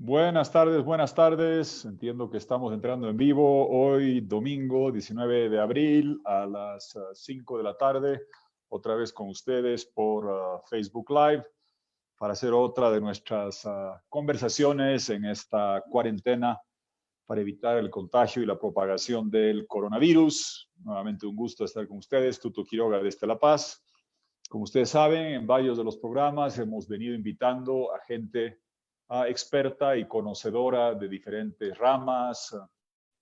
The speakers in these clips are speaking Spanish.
Buenas tardes, buenas tardes. Entiendo que estamos entrando en vivo hoy, domingo 19 de abril a las 5 de la tarde, otra vez con ustedes por Facebook Live para hacer otra de nuestras conversaciones en esta cuarentena para evitar el contagio y la propagación del coronavirus. Nuevamente un gusto estar con ustedes, Tuto Quiroga desde La Paz. Como ustedes saben, en varios de los programas hemos venido invitando a gente experta y conocedora de diferentes ramas,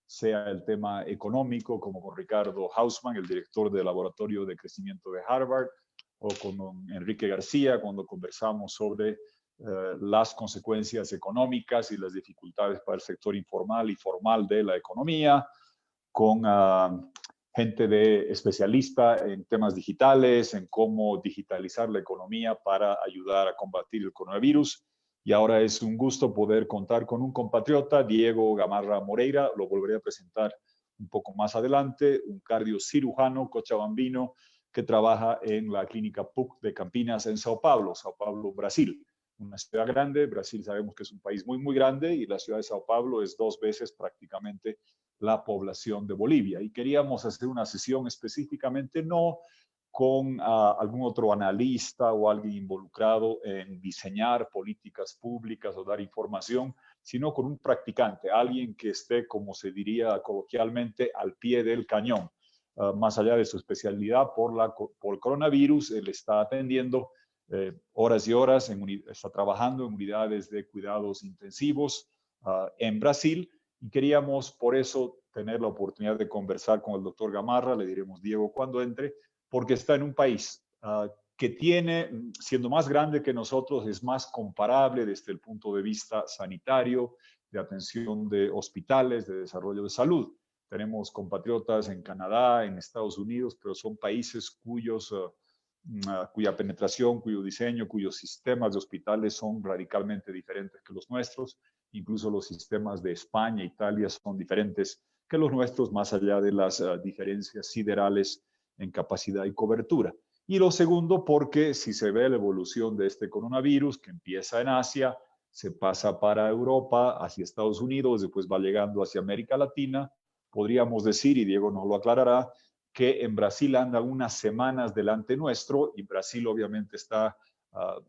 sea el tema económico, como con Ricardo Hausman, el director del Laboratorio de Crecimiento de Harvard, o con Enrique García, cuando conversamos sobre las consecuencias económicas y las dificultades para el sector informal y formal de la economía, con gente especialista en temas digitales, en cómo digitalizar la economía para ayudar a combatir el coronavirus. Y ahora es un gusto poder contar con un compatriota, Diego Gamarra Moreira, lo volveré a presentar un poco más adelante, un cardiocirujano cochabambino que trabaja en la clínica PUC de Campinas en Sao Paulo, Brasil. Una ciudad grande, Brasil sabemos que es un país muy, muy grande y la ciudad de Sao Paulo es 2 veces prácticamente la población de Bolivia. Y queríamos hacer una sesión específicamente no con algún otro analista o alguien involucrado en diseñar políticas públicas o dar información, sino con un practicante, alguien que esté, como se diría coloquialmente, al pie del cañón. Más allá de su especialidad por el coronavirus, él está atendiendo horas y horas, está trabajando en unidades de cuidados intensivos en Brasil, y queríamos por eso tener la oportunidad de conversar con el doctor Gamarra, le diremos Diego cuando entre, porque está en un país que tiene, siendo más grande que nosotros, es más comparable desde el punto de vista sanitario, de atención de hospitales, de desarrollo de salud. Tenemos compatriotas en Canadá, en Estados Unidos, pero son países cuya penetración, cuyo diseño, cuyos sistemas de hospitales son radicalmente diferentes que los nuestros. Incluso los sistemas de España e Italia son diferentes que los nuestros, más allá de las diferencias siderales en capacidad y cobertura. Y lo segundo, porque si se ve la evolución de este coronavirus, que empieza en Asia, se pasa para Europa, hacia Estados Unidos, después va llegando hacia América Latina, podríamos decir, y Diego nos lo aclarará, que en Brasil anda unas semanas delante nuestro, y Brasil obviamente está,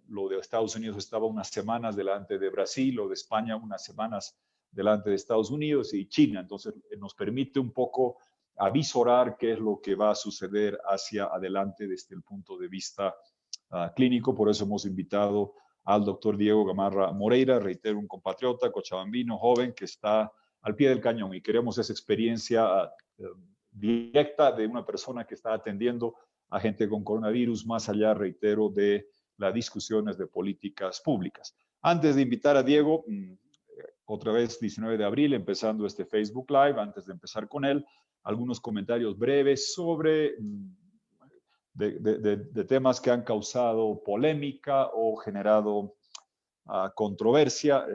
lo de Estados Unidos estaba unas semanas delante de Brasil, lo de España unas semanas delante de Estados Unidos y China. Entonces nos permite un poco avisorar qué es lo que va a suceder hacia adelante desde el punto de vista clínico. Por eso hemos invitado al doctor Diego Gamarra Moreira, reitero, un compatriota cochabambino joven que está al pie del cañón, y queremos esa experiencia directa de una persona que está atendiendo a gente con coronavirus, más allá, reitero, de las discusiones de políticas públicas. Antes de invitar a Diego, otra vez 19 de abril, empezando este Facebook Live, antes de empezar con él, algunos comentarios breves sobre de temas que han causado polémica o generado controversia,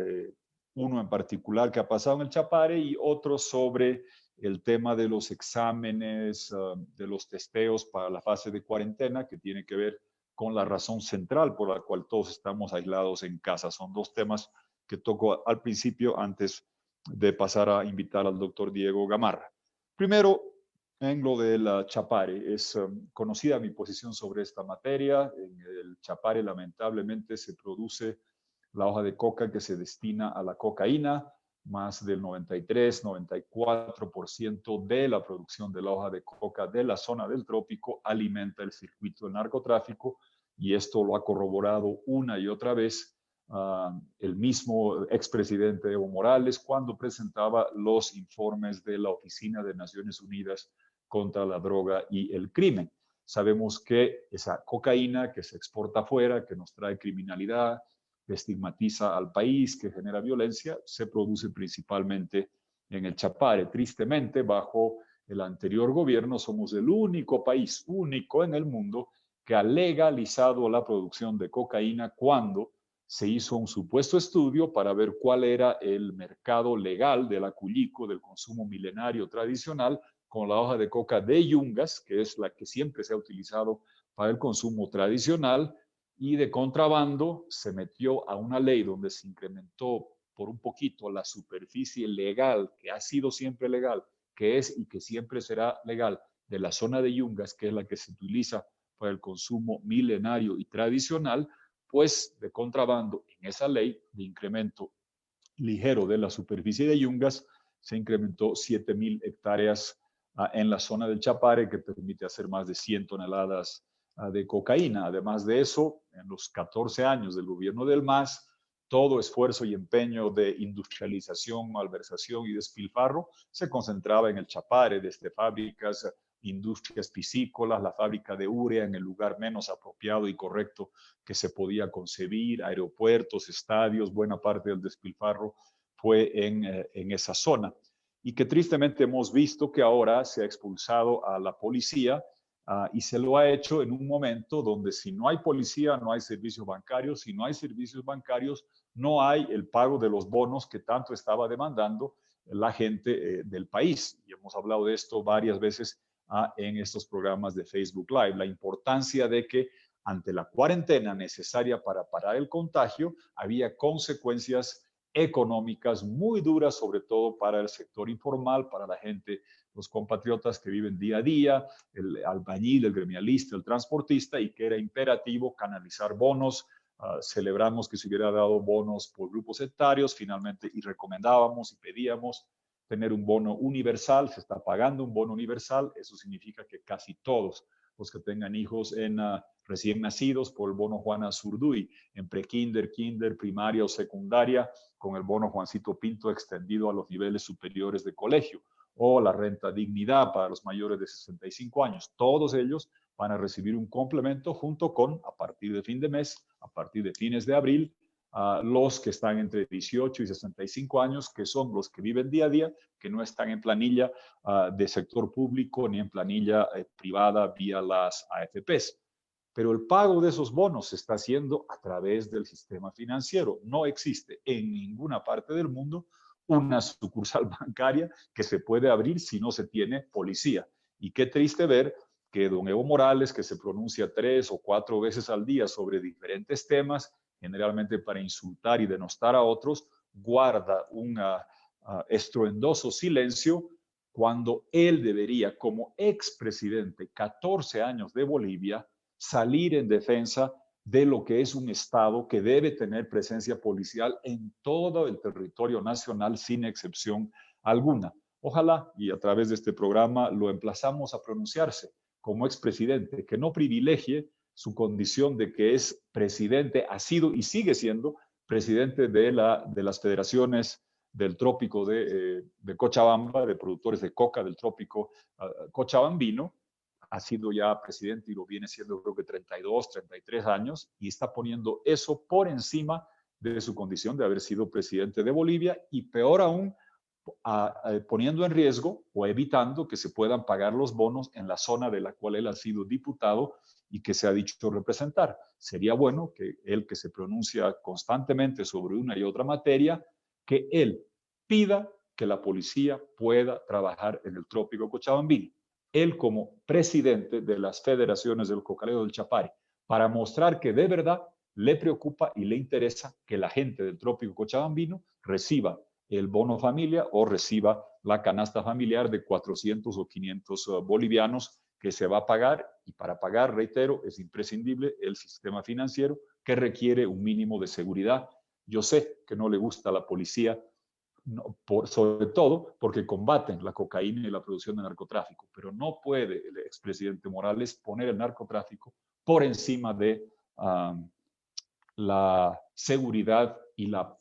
uno en particular que ha pasado en el Chapare y otro sobre el tema de los exámenes, de los testeos para la fase de cuarentena, que tiene que ver con la razón central por la cual todos estamos aislados en casa. Son dos temas que toco al principio antes de pasar a invitar al doctor Diego Gamarra. Primero, en lo del Chapare, es conocida mi posición sobre esta materia. En el Chapare, lamentablemente, se produce la hoja de coca que se destina a la cocaína. Más del 93-94% de la producción de la hoja de coca de la zona del trópico alimenta el circuito del narcotráfico, y esto lo ha corroborado una y otra vez el mismo expresidente Evo Morales cuando presentaba los informes de la Oficina de Naciones Unidas contra la Droga y el Crimen. Sabemos que esa cocaína que se exporta afuera, que nos trae criminalidad, que estigmatiza al país, que genera violencia, se produce principalmente en el Chapare. Tristemente, bajo el anterior gobierno, somos el único país, único en el mundo, que ha legalizado la producción de cocaína cuando se hizo un supuesto estudio para ver cuál era el mercado legal del acullico, del consumo milenario tradicional, con la hoja de coca de Yungas, que es la que siempre se ha utilizado para el consumo tradicional, y de contrabando se metió a una ley donde se incrementó por un poquito la superficie legal, que ha sido siempre legal, que es y que siempre será legal, de la zona de Yungas, que es la que se utiliza para el consumo milenario y tradicional, pues de contrabando en esa ley de incremento ligero de la superficie de Yungas se incrementó 7,000 hectáreas en la zona del Chapare, que permite hacer más de 100 toneladas de cocaína. Además de eso, en los 14 años del gobierno del MAS, todo esfuerzo y empeño de industrialización, malversación y despilfarro se concentraba en el Chapare, desde fábricas, industrias piscícolas, la fábrica de urea en el lugar menos apropiado y correcto que se podía concebir, aeropuertos, estadios, buena parte del despilfarro fue en esa zona. Y que tristemente hemos visto que ahora se ha expulsado a la policía y se lo ha hecho en un momento donde si no hay policía, no hay servicios bancarios, si no hay servicios bancarios, no hay el pago de los bonos que tanto estaba demandando la gente del país. Y hemos hablado de esto varias veces en estos programas de Facebook Live, la importancia de que ante la cuarentena necesaria para parar el contagio, había consecuencias económicas muy duras, sobre todo para el sector informal, para la gente, los compatriotas que viven día a día, el albañil, el gremialista, el transportista, y que era imperativo canalizar bonos. Celebramos que se hubiera dado bonos por grupos etarios, finalmente, y recomendábamos y pedíamos tener un bono universal. Se está pagando un bono universal, eso significa que casi todos los que tengan hijos recién nacidos por el bono Juana Zurduy, en prekinder, kinder, primaria o secundaria, con el bono Juancito Pinto extendido a los niveles superiores de colegio, o la renta dignidad para los mayores de 65 años. Todos ellos van a recibir un complemento junto con, a partir de fin de mes, a partir de fines de abril, los que están entre 18 y 65 años, que son los que viven día a día, que no están en planilla de sector público ni en planilla privada vía las AFPs. Pero el pago de esos bonos se está haciendo a través del sistema financiero. No existe en ninguna parte del mundo una sucursal bancaria que se puede abrir si no se tiene policía. Y qué triste ver que don Evo Morales, que se pronuncia 3 o 4 veces al día sobre diferentes temas, generalmente para insultar y denostar a otros, guarda un estruendoso silencio cuando él debería, como expresidente, 14 años de Bolivia, salir en defensa de lo que es un Estado que debe tener presencia policial en todo el territorio nacional sin excepción alguna. Ojalá, y a través de este programa, lo emplazamos a pronunciarse como expresidente, que no privilegie su condición de que es presidente, ha sido y sigue siendo presidente de las federaciones del trópico de Cochabamba, de productores de coca del trópico cochabambino. Ha sido ya presidente y lo viene siendo creo que 32, 33 años, y está poniendo eso por encima de su condición de haber sido presidente de Bolivia, y peor aún, poniendo en riesgo o evitando que se puedan pagar los bonos en la zona de la cual él ha sido diputado y que se ha dicho representar. Sería bueno que él, que se pronuncia constantemente sobre una y otra materia, que él pida que la policía pueda trabajar en el trópico cochabambino. Él, como presidente de las federaciones del Cocalero del Chapare, para mostrar que de verdad le preocupa y le interesa que la gente del trópico cochabambino reciba el bono familia o reciba la canasta familiar de 400 o 500 bolivianos que se va a pagar, y para pagar, reitero, es imprescindible el sistema financiero que requiere un mínimo de seguridad. Yo sé que no le gusta a la policía, no, sobre todo porque combaten la cocaína y la producción de narcotráfico, pero no puede el expresidente Morales poner el narcotráfico por encima de la seguridad y la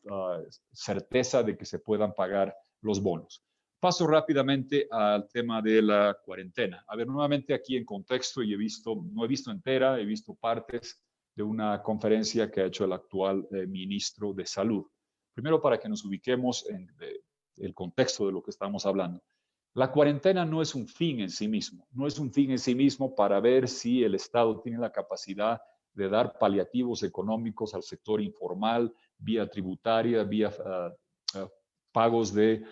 certeza de que se puedan pagar los bonos. Paso rápidamente al tema de la cuarentena. A ver, nuevamente aquí en contexto, y no he visto entera, he visto partes de una conferencia que ha hecho el actual ministro de Salud. Primero, para que nos ubiquemos en el contexto de lo que estamos hablando. La cuarentena no es un fin en sí mismo, no es un fin en sí mismo para ver si el Estado tiene la capacidad de dar paliativos económicos al sector informal, vía tributaria, vía pagos de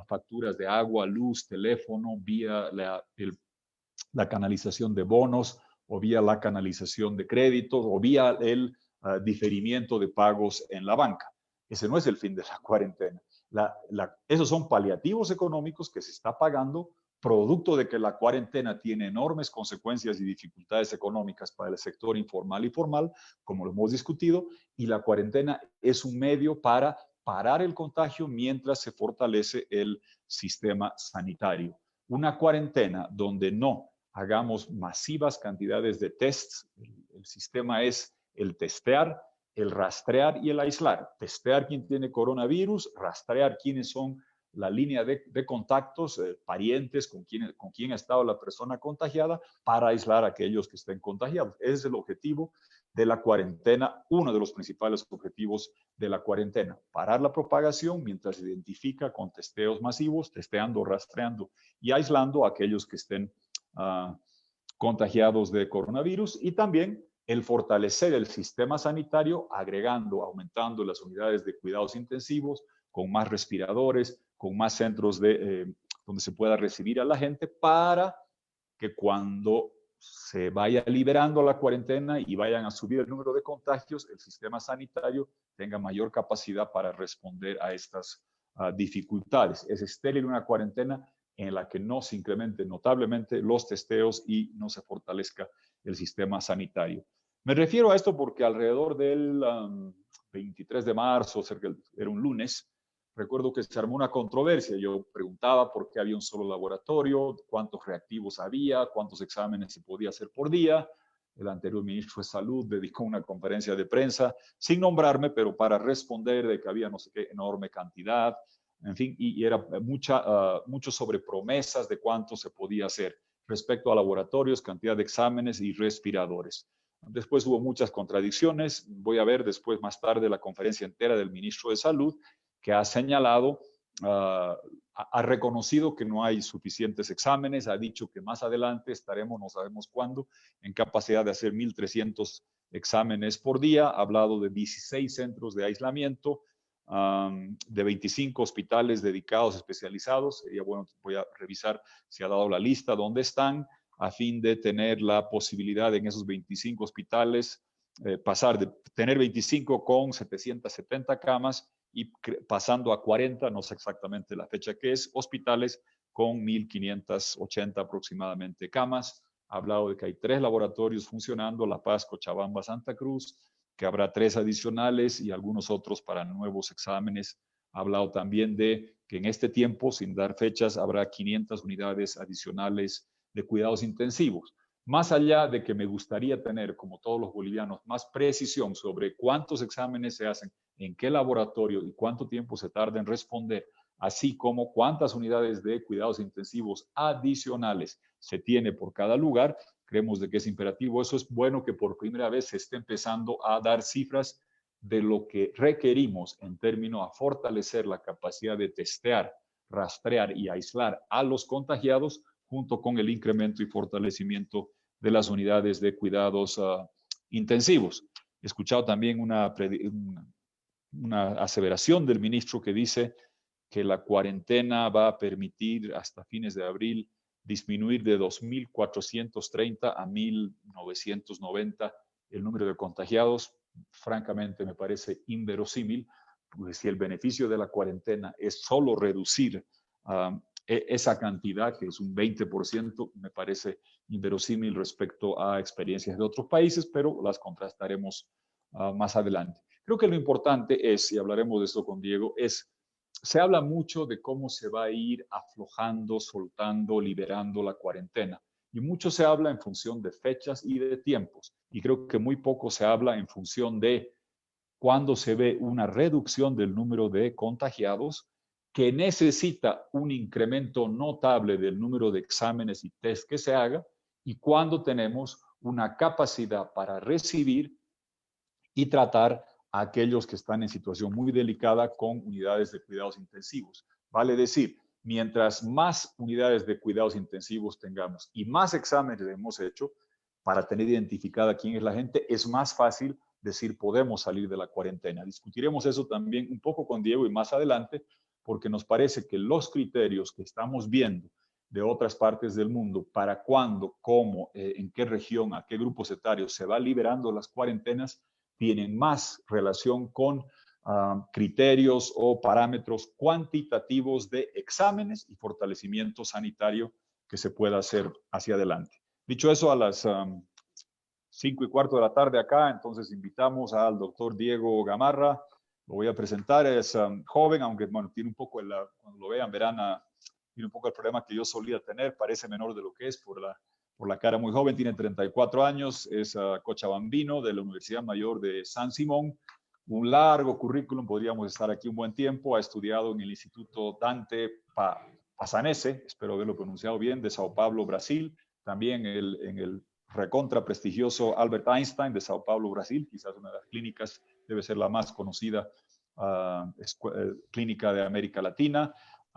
facturas de agua, luz, teléfono, vía la canalización de bonos, o vía la canalización de créditos, o vía el diferimiento de pagos en la banca. Ese no es el fin de la cuarentena. Esos son paliativos económicos que se está pagando producto de que la cuarentena tiene enormes consecuencias y dificultades económicas para el sector informal y formal, como lo hemos discutido, y la cuarentena es un medio para parar el contagio mientras se fortalece el sistema sanitario. Una cuarentena donde no hagamos masivas cantidades de tests, el sistema es el testear, el rastrear y el aislar. Testear quién tiene coronavirus, rastrear quiénes son la línea de contactos, parientes con quién ha estado la persona contagiada, para aislar a aquellos que estén contagiados. Ese es el objetivo de la cuarentena, uno de los principales objetivos de la cuarentena: parar la propagación mientras se identifica con testeos masivos, testeando, rastreando y aislando a aquellos que estén contagiados de coronavirus, y también el fortalecer el sistema sanitario, agregando, aumentando las unidades de cuidados intensivos, con más respiradores, con más centros donde se pueda recibir a la gente, para que cuando se vaya liberando la cuarentena y vayan a subir el número de contagios, el sistema sanitario tenga mayor capacidad para responder a estas dificultades. Es estéril una cuarentena en la que no se incrementen notablemente los testeos y no se fortalezca el sistema sanitario. Me refiero a esto porque alrededor del 23 de marzo, era un lunes, recuerdo que se armó una controversia. Yo preguntaba por qué había un solo laboratorio, cuántos reactivos había, cuántos exámenes se podía hacer por día. El anterior ministro de Salud dedicó una conferencia de prensa, sin nombrarme, pero para responder de que había no sé qué enorme cantidad, en fin, y era mucho sobre promesas de cuánto se podía hacer respecto a laboratorios, cantidad de exámenes y respiradores. Después hubo muchas contradicciones. Voy a ver después, más tarde, la conferencia entera del ministro de Salud, que ha señalado, ha reconocido que no hay suficientes exámenes, ha dicho que más adelante estaremos, no sabemos cuándo, en capacidad de hacer 1.300 exámenes por día. Ha hablado de 16 centros de aislamiento, de 25 hospitales dedicados, especializados. Sería bueno, voy a revisar si ha dado la lista, dónde están, a fin de tener la posibilidad en esos 25 hospitales, pasar de tener 25 con 770 camas y pasando a 40, no sé exactamente la fecha que es, hospitales con 1.580 aproximadamente camas. Ha hablado de que hay 3 laboratorios funcionando: La Paz, Cochabamba, Santa Cruz, que habrá 3 adicionales y algunos otros para nuevos exámenes. Ha hablado también de que en este tiempo, sin dar fechas, habrá 500 unidades adicionales de cuidados intensivos. Más allá de que me gustaría tener, como todos los bolivianos, más precisión sobre cuántos exámenes se hacen, en qué laboratorio y cuánto tiempo se tarda en responder, así como cuántas unidades de cuidados intensivos adicionales se tiene por cada lugar, creemos de que es imperativo. Eso es bueno, que por primera vez se esté empezando a dar cifras de lo que requerimos en términos a fortalecer la capacidad de testear, rastrear y aislar a los contagiados, junto con el incremento y fortalecimiento de las unidades de cuidados intensivos. He escuchado también una aseveración del ministro que dice que la cuarentena va a permitir hasta fines de abril disminuir de 2.430 a 1.990 el número de contagiados. Francamente, me parece inverosímil, pues si el beneficio de la cuarentena es solo reducir esa cantidad, que es un 20%, me parece inverosímil respecto a experiencias de otros países, pero las contrastaremos más adelante. Creo que lo importante es, y hablaremos de esto con Diego, se habla mucho de cómo se va a ir aflojando, soltando, liberando la cuarentena. Y mucho se habla en función de fechas y de tiempos. Y creo que muy poco se habla en función de cuándo se ve una reducción del número de contagiados, que necesita un incremento notable del número de exámenes y test que se haga, y cuándo tenemos una capacidad para recibir y tratar a aquellos que están en situación muy delicada con unidades de cuidados intensivos. Vale decir, mientras más unidades de cuidados intensivos tengamos y más exámenes hemos hecho para tener identificada quién es la gente, es más fácil decir podemos salir de la cuarentena. Discutiremos eso también un poco con Diego y más adelante, porque nos parece que los criterios que estamos viendo de otras partes del mundo para cuándo, cómo, en qué región, a qué grupos etarios se va liberando las cuarentenas, tienen más relación con criterios o parámetros cuantitativos de exámenes y fortalecimiento sanitario que se pueda hacer hacia adelante. Dicho eso, a las 5:15 de la tarde acá, entonces invitamos al doctor Diego Gamarra. Lo voy a presentar, es joven, aunque bueno, tiene un poco, cuando lo vean verán, tiene un poco el problema que yo solía tener, parece menor de lo que es por la cara muy joven, tiene 34 años, es cochabambino de la Universidad Mayor de San Simón, un largo currículum, podríamos estar aquí un buen tiempo, ha estudiado en el Instituto Dante Passanese, espero haberlo pronunciado bien, de Sao Paulo, Brasil, también en el recontra prestigioso Albert Einstein de Sao Paulo, Brasil, quizás una de las clínicas, debe ser la más conocida clínica de América Latina.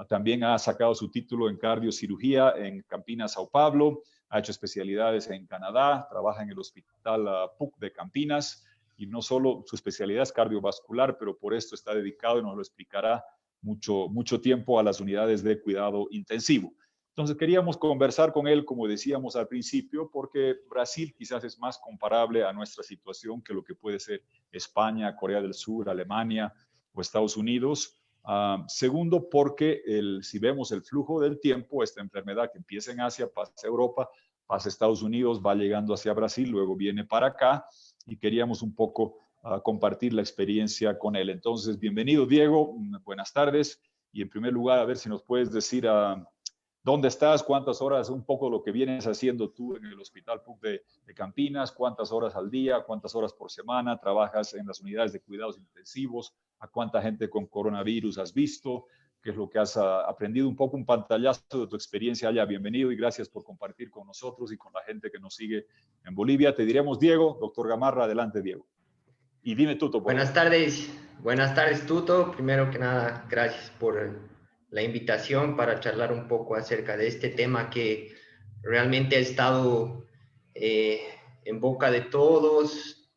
También ha sacado su título en cardiocirugía en Campinas, Sao Paulo, ha hecho especialidades en Canadá, trabaja en el Hospital PUC de Campinas, y no solo su especialidad es cardiovascular, pero por esto está dedicado, y nos lo explicará, mucho tiempo a las unidades de cuidado intensivo. Entonces queríamos conversar con él, como decíamos al principio, porque Brasil quizás es más comparable a nuestra situación que lo que puede ser España, Corea del Sur, Alemania o Estados Unidos. Segundo, porque si vemos el flujo del tiempo, esta enfermedad que empieza en Asia, pasa a Europa, pasa a Estados Unidos, va llegando hacia Brasil, luego viene para acá, y queríamos un poco compartir la experiencia con él. Entonces, bienvenido, Diego, buenas tardes, y en primer lugar, a ver si nos puedes decir ¿dónde estás? ¿Cuántas horas? Un poco lo que vienes haciendo tú en el Hospital PUC de Campinas. ¿Cuántas horas al día? ¿Cuántas horas por semana? ¿Trabajas en las unidades de cuidados intensivos? ¿A cuánta gente con coronavirus has visto? ¿Qué es lo que has aprendido? Un poco un pantallazo de tu experiencia allá. Bienvenido y gracias por compartir con nosotros y con la gente que nos sigue en Bolivia. Te diremos Diego, doctor Gamarra. Adelante, Diego. Y dime Tuto. Buenas tardes, Tuto. Primero que nada, gracias por la invitación para charlar un poco acerca de este tema que realmente ha estado en boca de todos,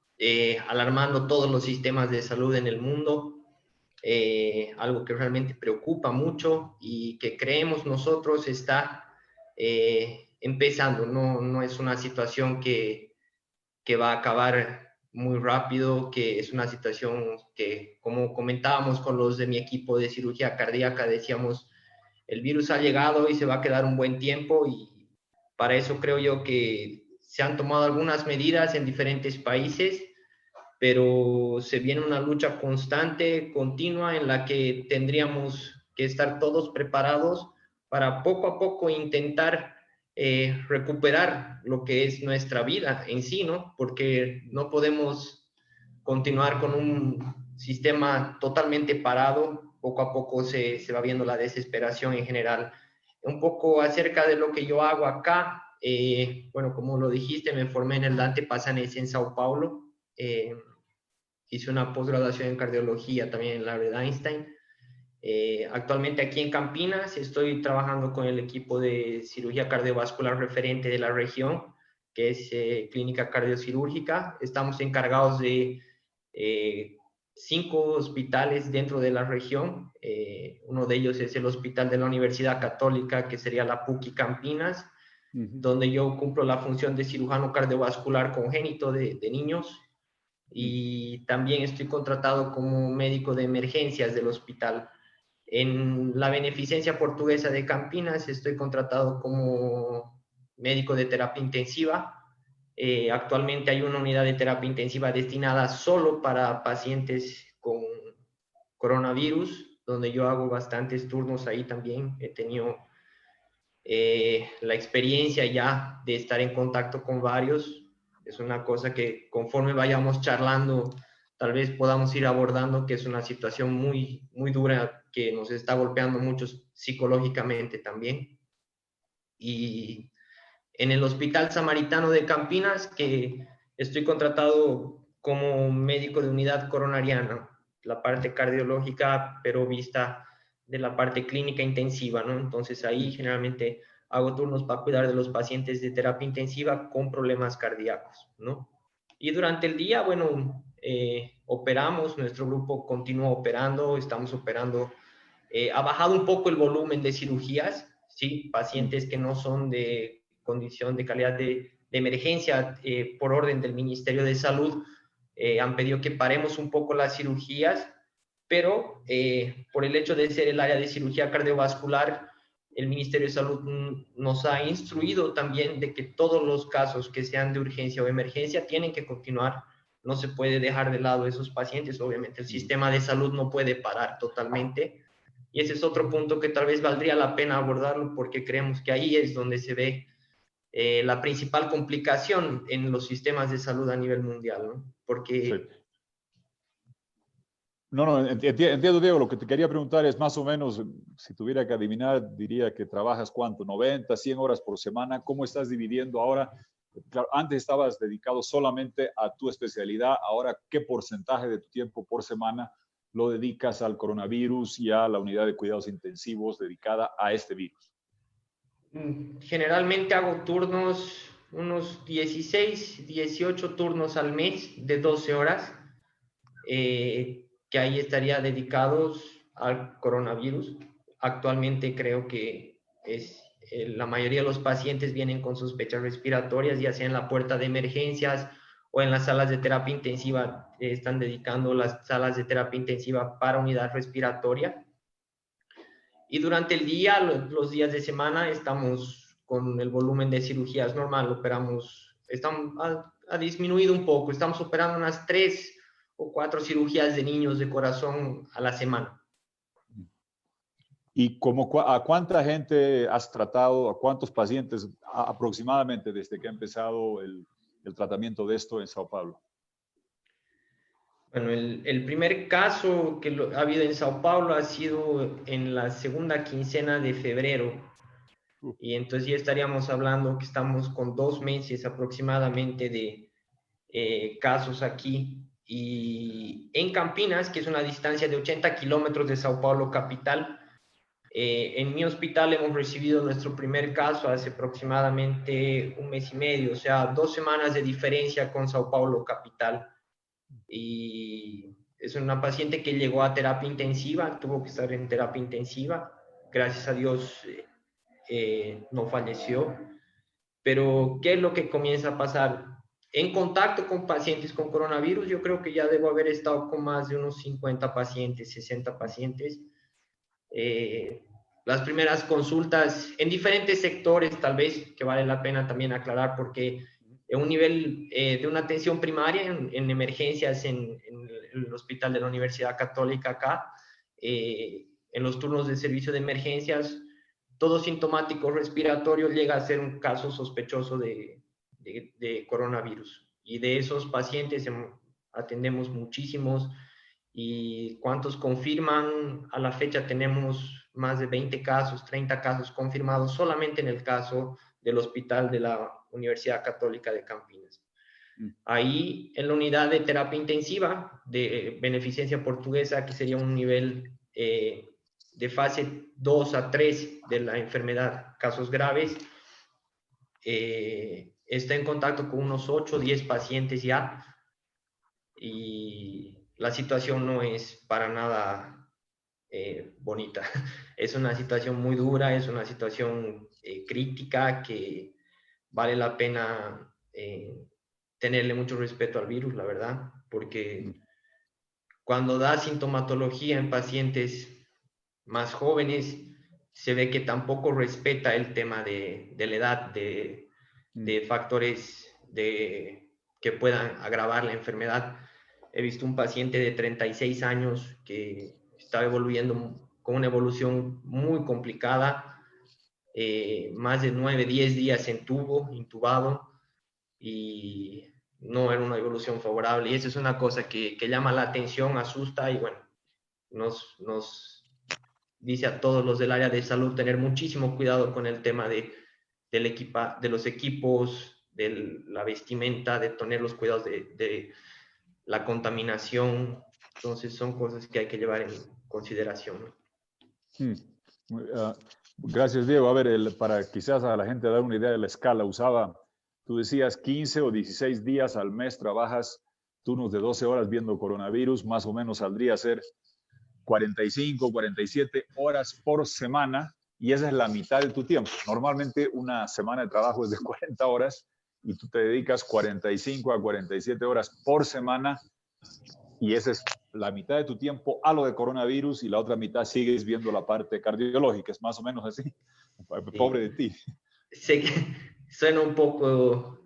alarmando todos los sistemas de salud en el mundo, algo que realmente preocupa mucho y que creemos nosotros está empezando, no es una situación que va a acabar muy rápido, que es una situación que, como comentábamos con los de mi equipo de cirugía cardíaca, decíamos, el virus ha llegado y se va a quedar un buen tiempo, y para eso creo yo que se han tomado algunas medidas en diferentes países, pero se viene una lucha constante, continua, en la que tendríamos que estar todos preparados para poco a poco intentar recuperar lo que es nuestra vida en sí, ¿no? Porque no podemos continuar con un sistema totalmente parado. Poco a poco se va viendo la desesperación en general. Un poco acerca de lo que yo hago acá, bueno, como lo dijiste, me formé en el Dante Passanese en Sao Paulo, hice una posgraduación en cardiología también en la Albert Einstein. Actualmente aquí en Campinas estoy trabajando con el equipo de cirugía cardiovascular referente de la región, que es clínica cardiocirúrgica. Estamos encargados de 5 hospitales dentro de la región. Uno de ellos es el Hospital de la Universidad Católica, que sería la PUC Campinas, donde yo cumplo la función de cirujano cardiovascular congénito de niños, y también estoy contratado como médico de emergencias del hospital. En la Beneficencia Portuguesa de Campinas estoy contratado como médico de terapia intensiva. Actualmente hay una unidad de terapia intensiva destinada solo para pacientes con coronavirus, donde yo hago bastantes turnos ahí también. He tenido la experiencia ya de estar en contacto con varios. Es una cosa que conforme vayamos charlando, tal vez podamos ir abordando, que es una situación muy, muy dura que nos está golpeando mucho psicológicamente también. Y en el Hospital Samaritano de Campinas, que estoy contratado como médico de unidad coronariana, la parte cardiológica, pero vista de la parte clínica intensiva, ¿no? Entonces ahí generalmente hago turnos para cuidar de los pacientes de terapia intensiva con problemas cardíacos, ¿no? Y durante el día, bueno, operamos, nuestro grupo continúa operando, estamos operando, ha bajado un poco el volumen de cirugías, ¿sí? Pacientes que no son de condición de calidad de emergencia, por orden del Ministerio de Salud, han pedido que paremos un poco las cirugías, pero por el hecho de ser el área de cirugía cardiovascular, el Ministerio de Salud nos ha instruido también de que todos los casos que sean de urgencia o emergencia tienen que continuar. No se puede dejar de lado esos pacientes. Obviamente el sistema de salud no puede parar totalmente. Y ese es otro punto que tal vez valdría la pena abordarlo, porque creemos que ahí es donde se ve la principal complicación en los sistemas de salud a nivel mundial, ¿no? Porque... Sí. No, entiendo, Diego. Lo que te quería preguntar es más o menos, si tuviera que adivinar, diría que trabajas cuánto, 90, 100 horas por semana. ¿Cómo estás dividiendo ahora? Claro, antes estabas dedicado solamente a tu especialidad. Ahora, ¿qué porcentaje de tu tiempo por semana lo dedicas al coronavirus y a la unidad de cuidados intensivos dedicada a este virus? Generalmente hago turnos, unos 16, 18 turnos al mes de 12 horas. Que ahí estaría dedicados al coronavirus. Actualmente creo que la mayoría de los pacientes vienen con sospechas respiratorias, ya sea en la puerta de emergencias o en las salas de terapia intensiva. Están dedicando las salas de terapia intensiva para unidad respiratoria. Y durante el día, los días de semana, estamos con el volumen de cirugías normal. Ha disminuido un poco. Estamos operando unas 3 o 4 cirugías de niños de corazón a la semana. ¿Y a cuánta gente has tratado, a cuántos pacientes aproximadamente desde que ha empezado el tratamiento de esto en Sao Paulo? Bueno, el primer caso que ha habido en Sao Paulo ha sido en la segunda quincena de febrero. Y entonces ya estaríamos hablando que estamos con 2 meses aproximadamente de casos aquí. Y en Campinas, que es una distancia de 80 kilómetros de Sao Paulo capital, en mi hospital hemos recibido nuestro primer caso hace aproximadamente 1 mes y medio, o sea, 2 semanas de diferencia con Sao Paulo capital. Y es una paciente que llegó a terapia intensiva, tuvo que estar en terapia intensiva. Gracias a Dios no falleció. Pero, ¿qué es lo que comienza a pasar? En contacto con pacientes con coronavirus, yo creo que ya debo haber estado con más de unos 50 pacientes, 60 pacientes. Las primeras consultas en diferentes sectores, tal vez, que vale la pena también aclarar, porque en un nivel de una atención primaria, en emergencias, en el hospital de la Universidad Católica acá, en los turnos de servicio de emergencias, todo sintomático respiratorio llega a ser un caso sospechoso de coronavirus. Y de esos pacientes atendemos muchísimos. ¿Y cuántos confirman? A la fecha tenemos más de 20 casos, 30 casos confirmados solamente en el caso del hospital de la Universidad Católica de Campinas. Ahí, en la unidad de terapia intensiva de Beneficencia Portuguesa, que sería un nivel de fase 2 a 3 de la enfermedad, casos graves, está en contacto con unos 8 o 10 pacientes ya, y la situación no es para nada bonita. Es una situación muy dura, es una situación crítica que vale la pena tenerle mucho respeto al virus, la verdad, porque cuando da sintomatología en pacientes más jóvenes, se ve que tampoco respeta el tema de la edad, de factores que puedan agravar la enfermedad. He visto un paciente de 36 años que estaba evoluyendo con una evolución muy complicada, más de 9, 10 días en tubo, intubado, y no era una evolución favorable. Y eso es una cosa que llama la atención, asusta, y bueno, nos dice a todos los del área de salud tener muchísimo cuidado con el tema de los equipos, de la vestimenta, de tener los cuidados de la contaminación. Entonces son cosas que hay que llevar en consideración. Gracias, Diego. A ver, para quizás a la gente dar una idea de la escala, tú decías 15 o 16 días al mes trabajas turnos de 12 horas viendo coronavirus, más o menos saldría a ser 45, 47 horas por semana, y esa es la mitad de tu tiempo. Normalmente una semana de trabajo es de 40 horas y tú te dedicas 45 a 47 horas por semana, y esa es la mitad de tu tiempo a lo de coronavirus y la otra mitad sigues viendo la parte cardiológica. Es más o menos así. Pobre de ti. Sé que suena un poco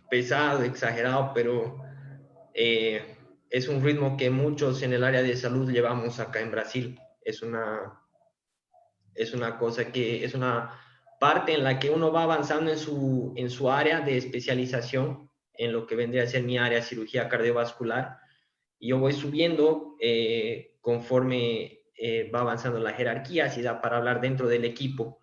pesado, exagerado, pero es un ritmo que muchos en el área de salud llevamos acá en Brasil. Es una cosa que es una parte en la que uno va avanzando en su área de especialización, en lo que vendría a ser mi área, cirugía cardiovascular, y yo voy subiendo conforme va avanzando la jerarquía, si da para hablar dentro del equipo.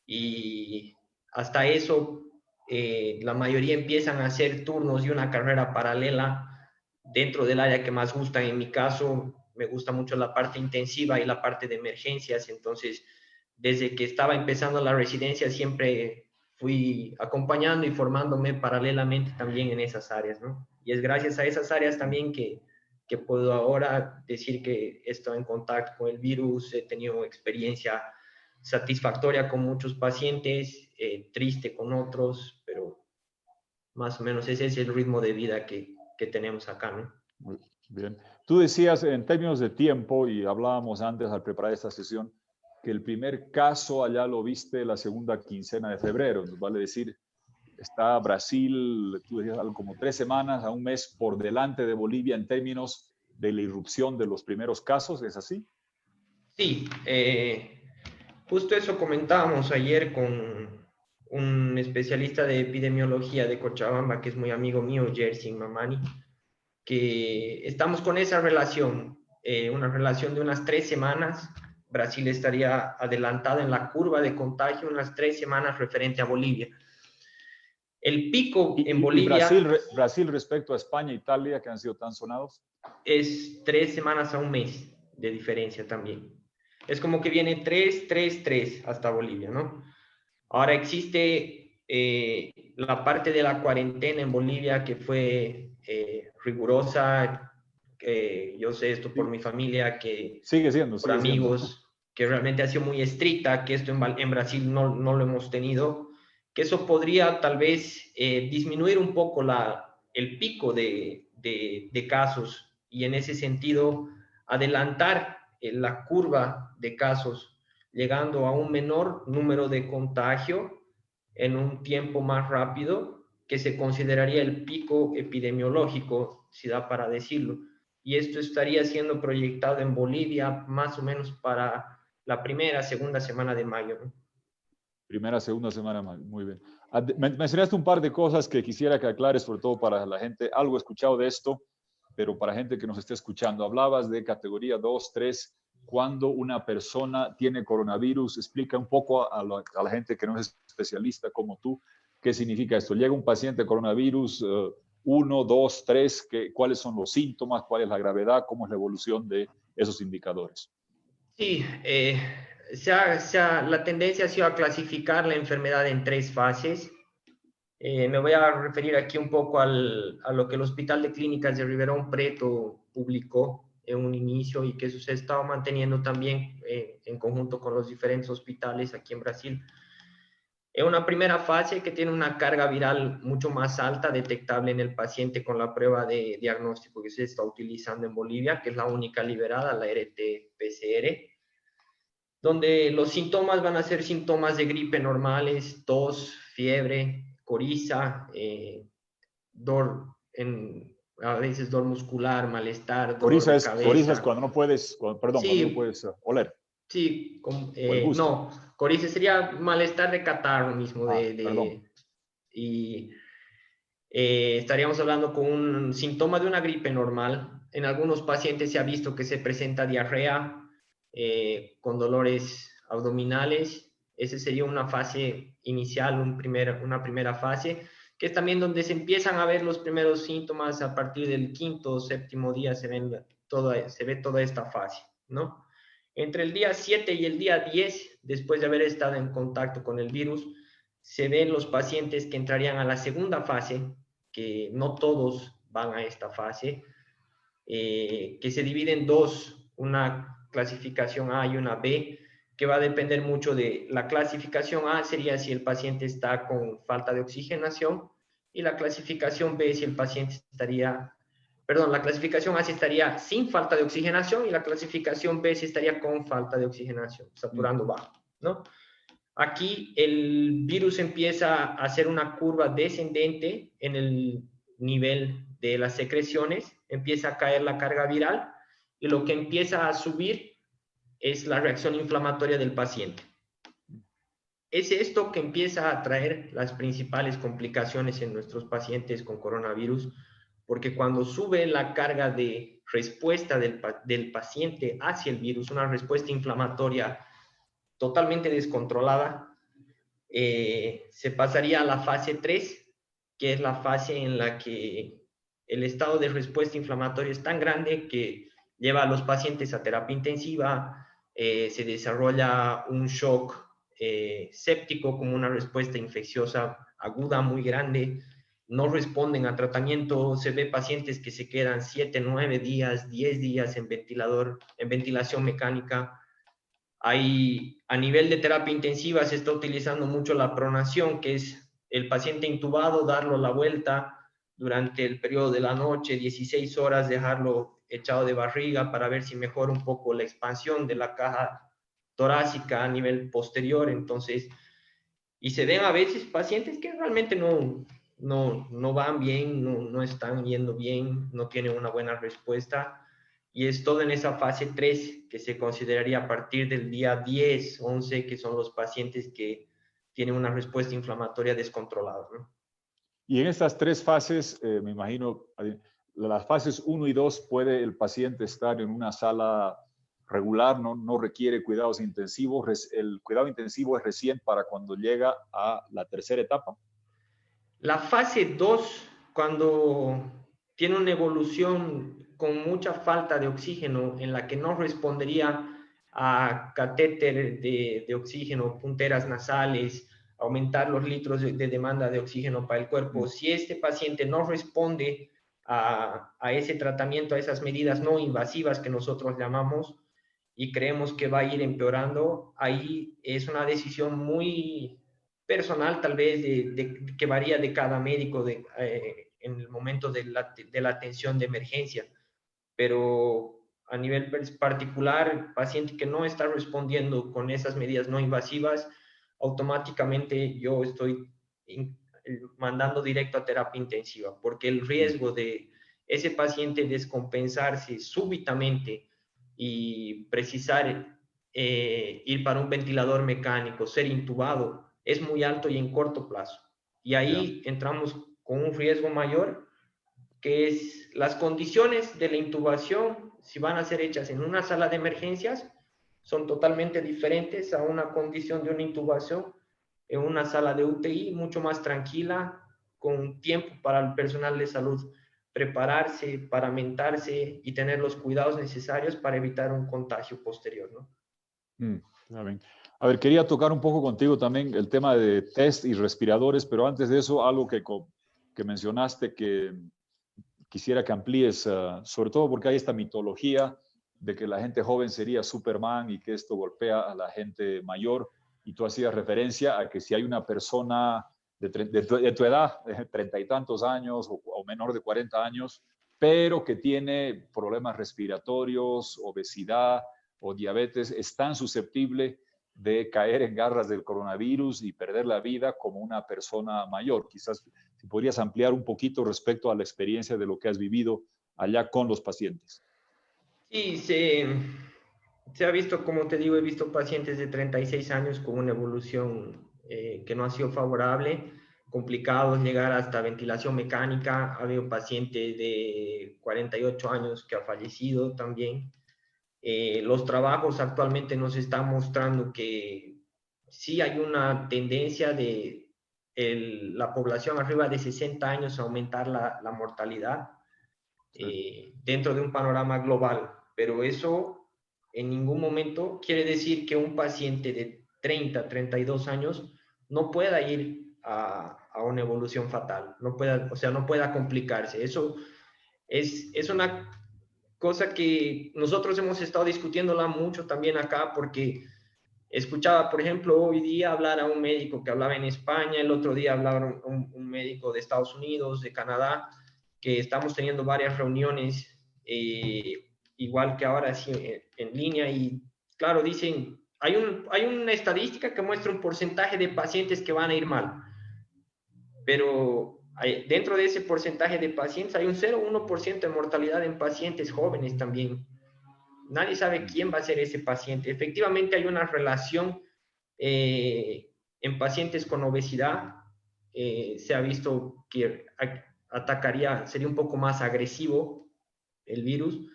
Y hasta eso, la mayoría empiezan a hacer turnos y una carrera paralela dentro del área que más gusta. En mi caso, me gusta mucho la parte intensiva y la parte de emergencias. Entonces, desde que estaba empezando la residencia, siempre fui acompañando y formándome paralelamente también en esas áreas, ¿no? Y es gracias a esas áreas también que puedo ahora decir que he estado en contacto con el virus, he tenido experiencia satisfactoria con muchos pacientes, triste con otros, pero más o menos ese es el ritmo de vida que tenemos acá, ¿no? Muy bien. Tú decías en términos de tiempo, y hablábamos antes al preparar esta sesión, que el primer caso allá lo viste la segunda quincena de febrero. Nos vale decir, está Brasil, tú decías algo como 3 semanas a un mes por delante de Bolivia en términos de la irrupción de los primeros casos, ¿es así? Sí, justo eso comentábamos ayer con un especialista de epidemiología de Cochabamba, que es muy amigo mío, Jerzy Mamani, que estamos con esa relación, una relación de unas 3 semanas. Brasil estaría adelantado en la curva de contagio unas 3 semanas referente a Bolivia. El pico en Bolivia Brasil respecto a España e Italia, que han sido tan sonados. es 3 semanas a un mes de diferencia también. Es como que viene 3, 3, 3 hasta Bolivia, ¿no? Ahora existe la parte de la cuarentena en Bolivia que fue rigurosa. Yo sé esto por mi familia, que sigue siendo. por amigos, que realmente ha sido muy estricta, que esto en Brasil no lo hemos tenido, que eso podría tal vez disminuir un poco el pico de casos y en ese sentido adelantar la curva de casos, llegando a un menor número de contagio en un tiempo más rápido, que se consideraría el pico epidemiológico, si da para decirlo. Y esto estaría siendo proyectado en Bolivia más o menos para la primera, segunda semana de mayo, ¿no? Primera, segunda semana, muy bien. Mencionaste un par de cosas que quisiera que aclares, sobre todo para la gente, algo escuchado de esto, pero para gente que nos esté escuchando. Hablabas de categoría 2, 3, cuando una persona tiene coronavirus. Explica un poco a la gente que no es especialista como tú, qué significa esto. Llega un paciente coronavirus 1, 2, 3, ¿cuáles son los síntomas? ¿Cuál es la gravedad? ¿Cómo es la evolución de esos indicadores? Sí, la tendencia ha sido a clasificar la enfermedad en 3 fases. Me voy a referir aquí un poco a lo que el Hospital de Clínicas de Ribeirão Preto publicó en un inicio y que eso se ha estado manteniendo también en conjunto con los diferentes hospitales aquí en Brasil. Es una primera fase que tiene una carga viral mucho más alta, detectable en el paciente con la prueba de diagnóstico que se está utilizando en Bolivia, que es la única liberada, la RT-PCR, donde los síntomas van a ser síntomas de gripe normales: tos, fiebre, coriza, a veces dolor muscular, malestar, dolor de cabeza. Coriza es cuando no puedes, cuando no puedes oler. Sí, no, coriza sería malestar de catarro mismo. Y estaríamos hablando con un síntoma de una gripe normal. En algunos pacientes se ha visto que se presenta diarrea con dolores abdominales. Esa sería una fase inicial, una primera fase, que es también donde se empiezan a ver los primeros síntomas. A partir del 5º o 7º día se ve toda esta fase, ¿no? Entre el día 7 y el día 10, después de haber estado en contacto con el virus, se ven los pacientes que entrarían a la segunda fase, que no todos van a esta fase, que se divide en 2, una clasificación A y una B, que va a depender mucho de la clasificación A, sería si el paciente está con falta de oxigenación, y la clasificación B si el paciente estaría perdón, la clasificación A sí estaría sin falta de oxigenación y la clasificación B sí estaría con falta de oxigenación, saturando bajo, ¿no? Aquí el virus empieza a hacer una curva descendente en el nivel de las secreciones, empieza a caer la carga viral y lo que empieza a subir es la reacción inflamatoria del paciente. Es esto que empieza a traer las principales complicaciones en nuestros pacientes con coronavirus, porque cuando sube la carga de respuesta del paciente hacia el virus, una respuesta inflamatoria totalmente descontrolada, se pasaría a la fase 3, que es la fase en la que el estado de respuesta inflamatoria es tan grande que lleva a los pacientes a terapia intensiva, se desarrolla un shock séptico como una respuesta infecciosa aguda muy grande, no responden a tratamiento, se ve pacientes que se quedan 7, 9 días, 10 días en ventilación mecánica. A nivel de terapia intensiva se está utilizando mucho la pronación, que es el paciente intubado, darlo la vuelta durante el periodo de la noche, 16 horas, dejarlo echado de barriga para ver si mejora un poco la expansión de la caja torácica a nivel posterior. Entonces, y se ven a veces pacientes que realmente no van bien, no están yendo bien, no tienen una buena respuesta. Y es todo en esa fase 3 que se consideraría a partir del día 10, 11, que son los pacientes que tienen una respuesta inflamatoria descontrolada, ¿no? Y en estas tres fases, me imagino, las fases 1 y 2, ¿puede el paciente estar en una sala regular, no requiere cuidados intensivos? ¿El cuidado intensivo es recién para cuando llega a la tercera etapa? La fase 2, cuando tiene una evolución con mucha falta de oxígeno, en la que no respondería a catéter de oxígeno, punteras nasales, aumentar los litros de demanda de oxígeno para el cuerpo. Si este paciente no responde a ese tratamiento, a esas medidas no invasivas que nosotros llamamos, y creemos que va a ir empeorando, ahí es una decisión muy personal, tal vez, que varía de cada médico en el momento de la atención de emergencia. Pero a nivel particular, el paciente que no está respondiendo con esas medidas no invasivas, automáticamente yo estoy mandando directo a terapia intensiva, porque el riesgo de ese paciente descompensarse súbitamente y precisar ir para un ventilador mecánico, ser intubado, es muy alto y en corto plazo. Y ahí entramos con un riesgo mayor, que es las condiciones de la intubación, si van a ser hechas en una sala de emergencias, son totalmente diferentes a una condición de una intubación en una sala de UTI, mucho más tranquila, con tiempo para el personal de salud prepararse, paramentarse y tener los cuidados necesarios para evitar un contagio posterior, ¿no? Está bien. A ver, quería tocar un poco contigo también el tema de test y respiradores, pero antes de eso, algo que mencionaste que quisiera que amplíes, sobre todo porque hay esta mitología de que la gente joven sería Superman y que esto golpea a la gente mayor. Y tú hacías referencia a que si hay una persona de tu edad, de 30 y tantos años o menor de 40 años, pero que tiene problemas respiratorios, obesidad o diabetes, es tan susceptible de caer en garras del coronavirus y perder la vida como una persona mayor. Quizás si podrías ampliar un poquito respecto a la experiencia de lo que has vivido allá con los pacientes. Sí, se ha visto, como te digo, he visto pacientes de 36 años con una evolución que no ha sido favorable, complicados, llegar hasta ventilación mecánica. Ha habido un paciente de 48 años que ha fallecido también. Los trabajos actualmente nos están mostrando que sí hay una tendencia de la población arriba de 60 años a aumentar la mortalidad dentro de un panorama global, pero eso en ningún momento quiere decir que un paciente de 30, 32 años no pueda ir a una evolución fatal, no pueda, o sea, no pueda complicarse. Eso es una cosa que nosotros hemos estado discutiéndola mucho también acá, porque escuchaba, por ejemplo, hoy día hablar a un médico que hablaba en España, el otro día hablaba un médico de Estados Unidos, de Canadá, que estamos teniendo varias reuniones, igual que ahora sí, en línea, y claro, dicen, hay una estadística que muestra un porcentaje de pacientes que van a ir mal, pero dentro de ese porcentaje de pacientes hay un 0,1% de mortalidad en pacientes jóvenes también. Nadie sabe quién va a ser ese paciente. Efectivamente hay una relación en pacientes con obesidad. Se ha visto que atacaría, sería un poco más agresivo el virus.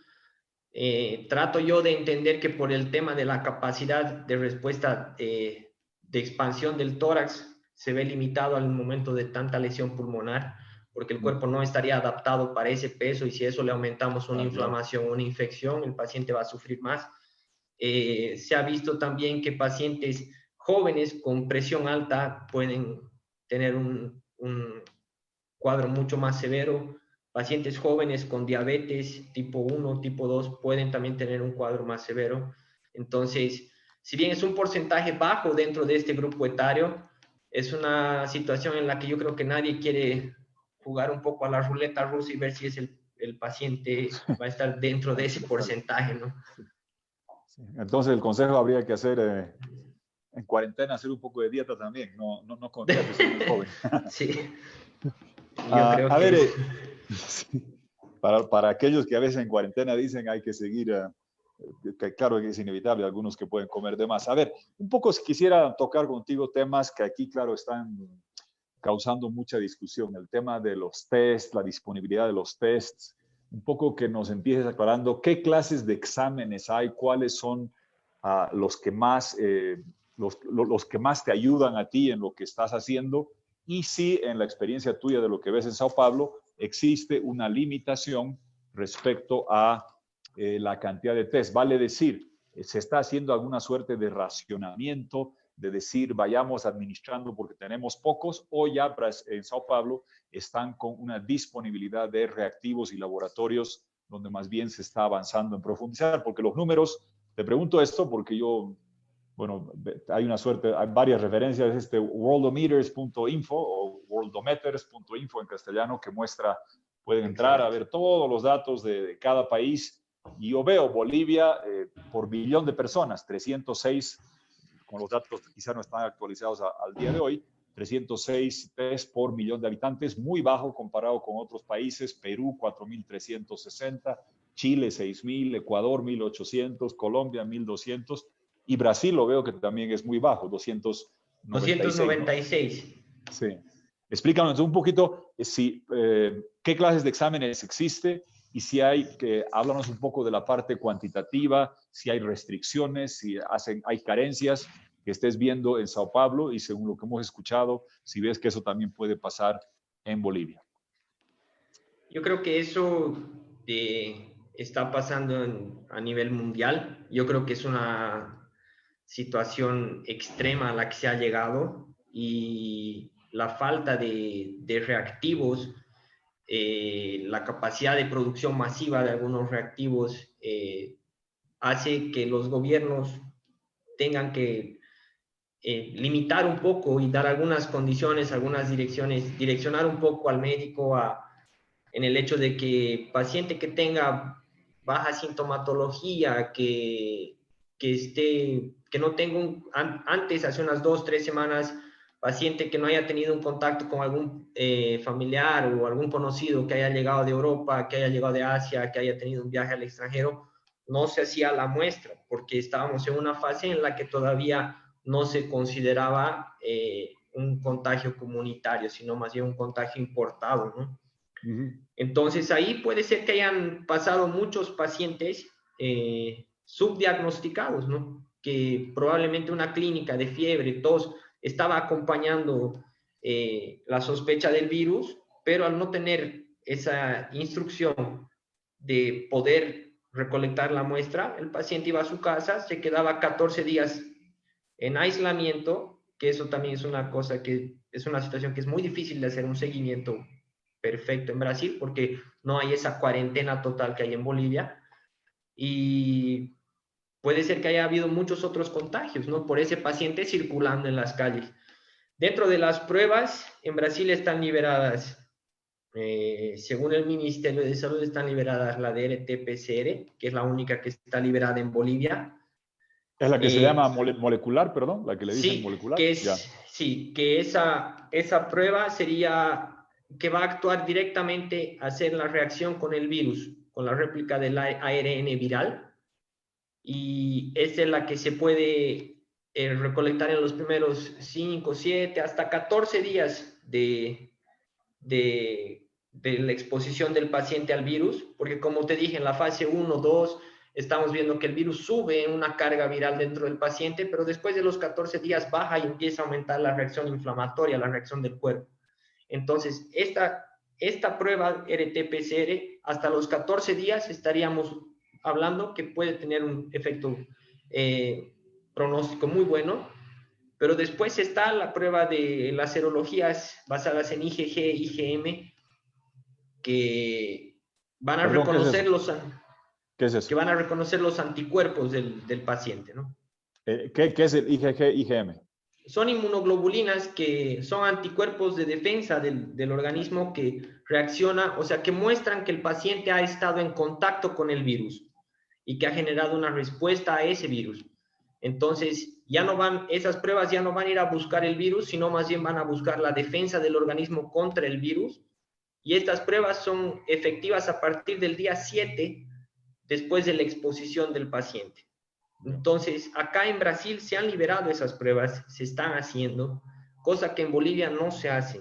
Trato yo de entender que por el tema de la capacidad de respuesta de expansión del tórax se ve limitado al momento de tanta lesión pulmonar, porque el cuerpo no estaría adaptado para ese peso, y si eso le aumentamos una inflamación, una infección, el paciente va a sufrir más. Se ha visto también que pacientes jóvenes con presión alta pueden tener un cuadro mucho más severo. Pacientes jóvenes con diabetes tipo 1, tipo 2 pueden también tener un cuadro más severo. Entonces, si bien es un porcentaje bajo dentro de este grupo etario, es una situación en la que yo creo que nadie quiere jugar un poco a la ruleta rusa y ver si es el paciente va a estar dentro de ese porcentaje, ¿no? Entonces el consejo habría que hacer en cuarentena, hacer un poco de dieta también, no comer, si uno es joven. Sí, yo creo a que ver, sí, para aquellos que a veces en cuarentena dicen hay que seguir, que claro que es inevitable, algunos que pueden comer de más. A ver, un poco quisiera tocar contigo temas que aquí, claro, están causando mucha discusión. El tema de los tests, la disponibilidad de los tests, un poco que nos empieces aclarando qué clases de exámenes hay, cuáles son los que más, los que más te ayudan a ti en lo que estás haciendo, y si en la experiencia tuya de lo que ves en Sao Paulo existe una limitación respecto a la cantidad de test. Vale decir, se está haciendo alguna suerte de racionamiento, de decir vayamos administrando porque tenemos pocos, o ya en Sao Paulo están con una disponibilidad de reactivos y laboratorios donde más bien se está avanzando en profundizar, porque los números, te pregunto esto porque yo, bueno, hay una suerte, hay varias referencias, worldometers.info o worldometers.info en castellano, que muestra, pueden entrar a ver todos los datos de cada país, y yo veo Bolivia por billón de personas, 306, con los datos que quizá no están actualizados al día de hoy, 306 test por millón de habitantes, muy bajo comparado con otros países. Perú 4.360, Chile 6.000, Ecuador 1.800, Colombia 1.200, y Brasil lo veo que también es muy bajo, 296. ¿No? Sí. Explícanos un poquito qué clases de exámenes existe, y si hay, háblanos un poco de la parte cuantitativa, si hay restricciones, si hay carencias que estés viendo en Sao Paulo, y según lo que hemos escuchado, si ves que eso también puede pasar en Bolivia. Yo creo que eso está pasando a nivel mundial. Yo creo que es una situación extrema a la que se ha llegado, y la falta de reactivos, la capacidad de producción masiva de algunos reactivos hace que los gobiernos tengan que limitar un poco y dar algunas condiciones, algunas direccionar un poco al médico en el hecho de que paciente que tenga baja sintomatología, que no tenga antes, hace unas 2-3 semanas, paciente que no haya tenido un contacto con algún familiar o algún conocido que haya llegado de Europa, que haya llegado de Asia, que haya tenido un viaje al extranjero, no se hacía la muestra, porque estábamos en una fase en la que todavía no se consideraba un contagio comunitario, sino más bien un contagio importado, ¿no? Entonces ahí puede ser que hayan pasado muchos pacientes subdiagnosticados, ¿no? Que probablemente una clínica de fiebre, tos, estaba acompañando la sospecha del virus, pero al no tener esa instrucción de poder recolectar la muestra, el paciente iba a su casa, se quedaba 14 días en aislamiento, que eso también es una cosa que es una situación que es muy difícil de hacer un seguimiento perfecto en Brasil, porque no hay esa cuarentena total que hay en Bolivia, y puede ser que haya habido muchos otros contagios, ¿no? Por ese paciente circulando en las calles. Dentro de las pruebas, en Brasil están liberadas Según el Ministerio de Salud, están liberadas la de RT-PCR, que es la única que está liberada en Bolivia. Es la que se llama molecular, perdón, la que le dicen Sí, molecular. que esa prueba sería que va a actuar directamente a hacer la reacción con el virus, con la réplica del ARN viral, y esa es la que se puede recolectar en los primeros 5, 7, hasta 14 días de la exposición del paciente al virus, porque como te dije, en la fase 1, 2, estamos viendo que el virus sube en una carga viral dentro del paciente, pero después de los 14 días baja y empieza a aumentar la reacción inflamatoria, la reacción del cuerpo. Entonces, esta prueba RT-PCR, hasta los 14 días estaríamos hablando que puede tener un efecto pronóstico muy bueno, pero después está la prueba de las serologías basadas en IgG, IgM, que van a Perdón, reconocer ¿qué es eso? que van a reconocer los anticuerpos del paciente, ¿no? ¿Qué es el IgG, IgM? Son inmunoglobulinas que son anticuerpos de defensa del organismo que reacciona, o sea, que muestran que el paciente ha estado en contacto con el virus y que ha generado una respuesta a ese virus. Entonces, esas pruebas ya no van a ir a buscar el virus, sino más bien van a buscar la defensa del organismo contra el virus. Y estas pruebas son efectivas a partir del día 7 después de la exposición del paciente. Entonces, acá en Brasil se han liberado esas pruebas, se están haciendo, cosa que en Bolivia no se hace.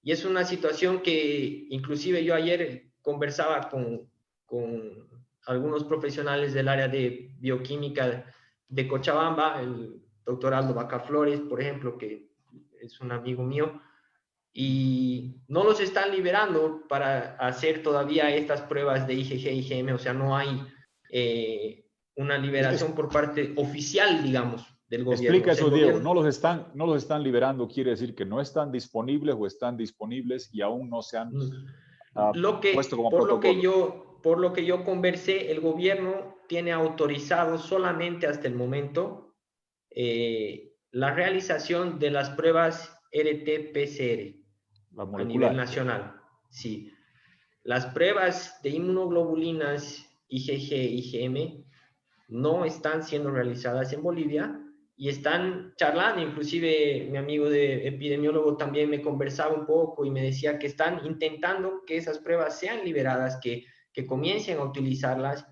Y es una situación que inclusive yo ayer conversaba con algunos profesionales del área de bioquímica de Cochabamba, el doctor Aldo Bacaflores, por ejemplo, que es un amigo mío, y no los están liberando para hacer todavía estas pruebas de IgG, IgM, o sea, no hay una liberación por parte oficial, digamos, del gobierno. Explica o sea, eso, Diego. gobierno, No los están liberando, quiere decir que no están disponibles o están disponibles y aún no se han puesto como protocolo. por lo que yo conversé, el gobierno tiene autorizado solamente hasta el momento la realización de las pruebas RT-PCR a nivel nacional. Sí. Las pruebas de inmunoglobulinas IgG, IgM no están siendo realizadas en Bolivia y están charlando, inclusive mi amigo de epidemiólogo también me conversaba un poco y me decía que están intentando que esas pruebas sean liberadas, que comiencen a utilizarlas,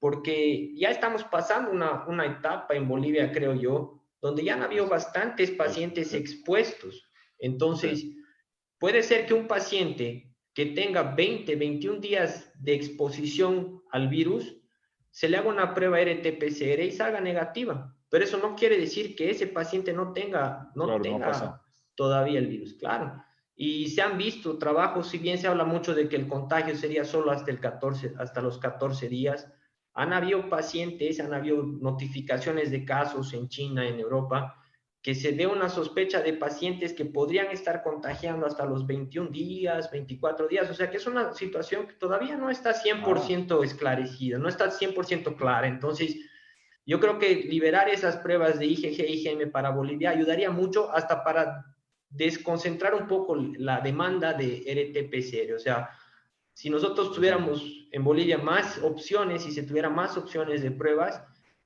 porque ya estamos pasando una etapa en Bolivia, creo yo, donde ya han habido bastantes pacientes expuestos. Entonces, puede ser que un paciente que tenga 20, 21 días de exposición al virus, se le haga una prueba RT-PCR y salga negativa. Pero eso no quiere decir que ese paciente no tenga todavía el virus, claro. Y se han visto trabajos, si bien se habla mucho de que el contagio sería solo hasta los 14 días, han habido pacientes, han habido notificaciones de casos en China, en Europa, que se dé una sospecha de pacientes que podrían estar contagiando hasta los 21 días, 24 días, o sea que es una situación que todavía no está 100% esclarecida, no está 100% clara. Entonces, yo creo que liberar esas pruebas de IgG, IgM para Bolivia ayudaría mucho hasta para desconcentrar un poco la demanda de RT-PCR, o sea, si nosotros tuviéramos en Bolivia más opciones y se tuviera más opciones de pruebas,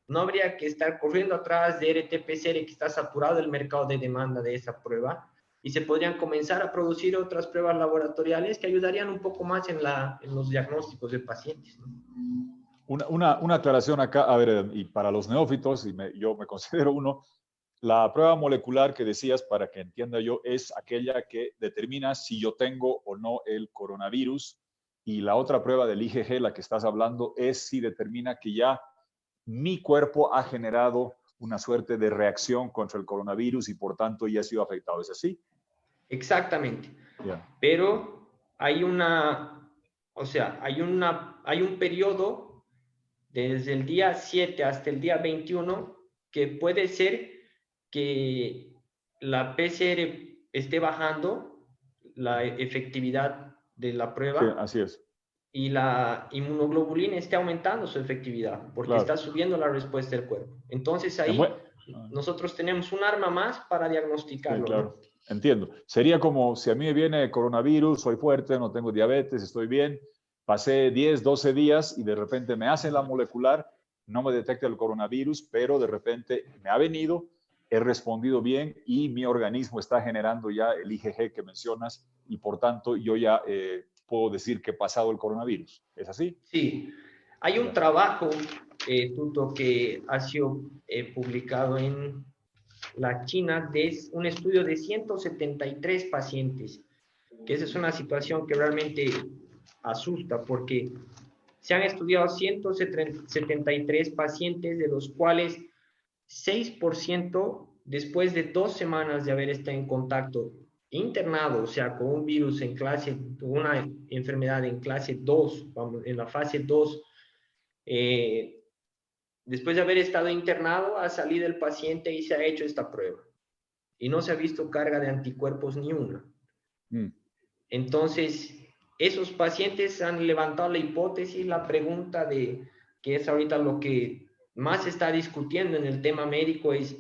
no habría que estar corriendo atrás de RT-PCR, que está saturado el mercado de demanda de esa prueba, y se podrían comenzar a producir otras pruebas laboratoriales que ayudarían un poco más en los diagnósticos de pacientes, ¿no? Una aclaración acá, a ver, y para los neófitos, y yo me considero uno, la prueba molecular que decías, para que entienda yo, es aquella que determina si yo tengo o no el coronavirus, y la otra prueba del IgG, la que estás hablando, es si determina que ya mi cuerpo ha generado una suerte de reacción contra el coronavirus y por tanto ya ha sido afectado. ¿Es así? Exactamente. Pero hay hay un periodo desde el día 7 hasta el día 21 que puede ser que la PCR esté bajando la efectividad de la prueba. Sí, así es. Y la inmunoglobulina esté aumentando su efectividad, porque está subiendo la respuesta del cuerpo. Entonces ahí nosotros tenemos un arma más para diagnosticarlo. Sí, claro. entiendo. Sería como si a mí me viene coronavirus, soy fuerte, no tengo diabetes, estoy bien, pasé 10, 12 días y de repente me hacen la molecular, no me detecta el coronavirus, pero de repente me ha venido, he respondido bien y mi organismo está generando ya el IgG que mencionas y por tanto yo ya puedo decir que he pasado el coronavirus. ¿Es así? Sí, hay un Ya. trabajo, Tuto, que ha sido publicado en la China, de un estudio de 173 pacientes, que esa es una situación que realmente asusta, porque se han estudiado 173 pacientes, de los cuales 6% después de 2 semanas de haber estado en contacto internado, o sea, con un virus en clase, una enfermedad en clase 2, vamos, en la fase 2, eh, después de haber estado internado, ha salido el paciente y se ha hecho esta prueba. Y no se ha visto carga de anticuerpos ni una. Mm. Entonces, esos pacientes han levantado la hipótesis, la pregunta de, que es ahorita lo que más se está discutiendo en el tema médico, es,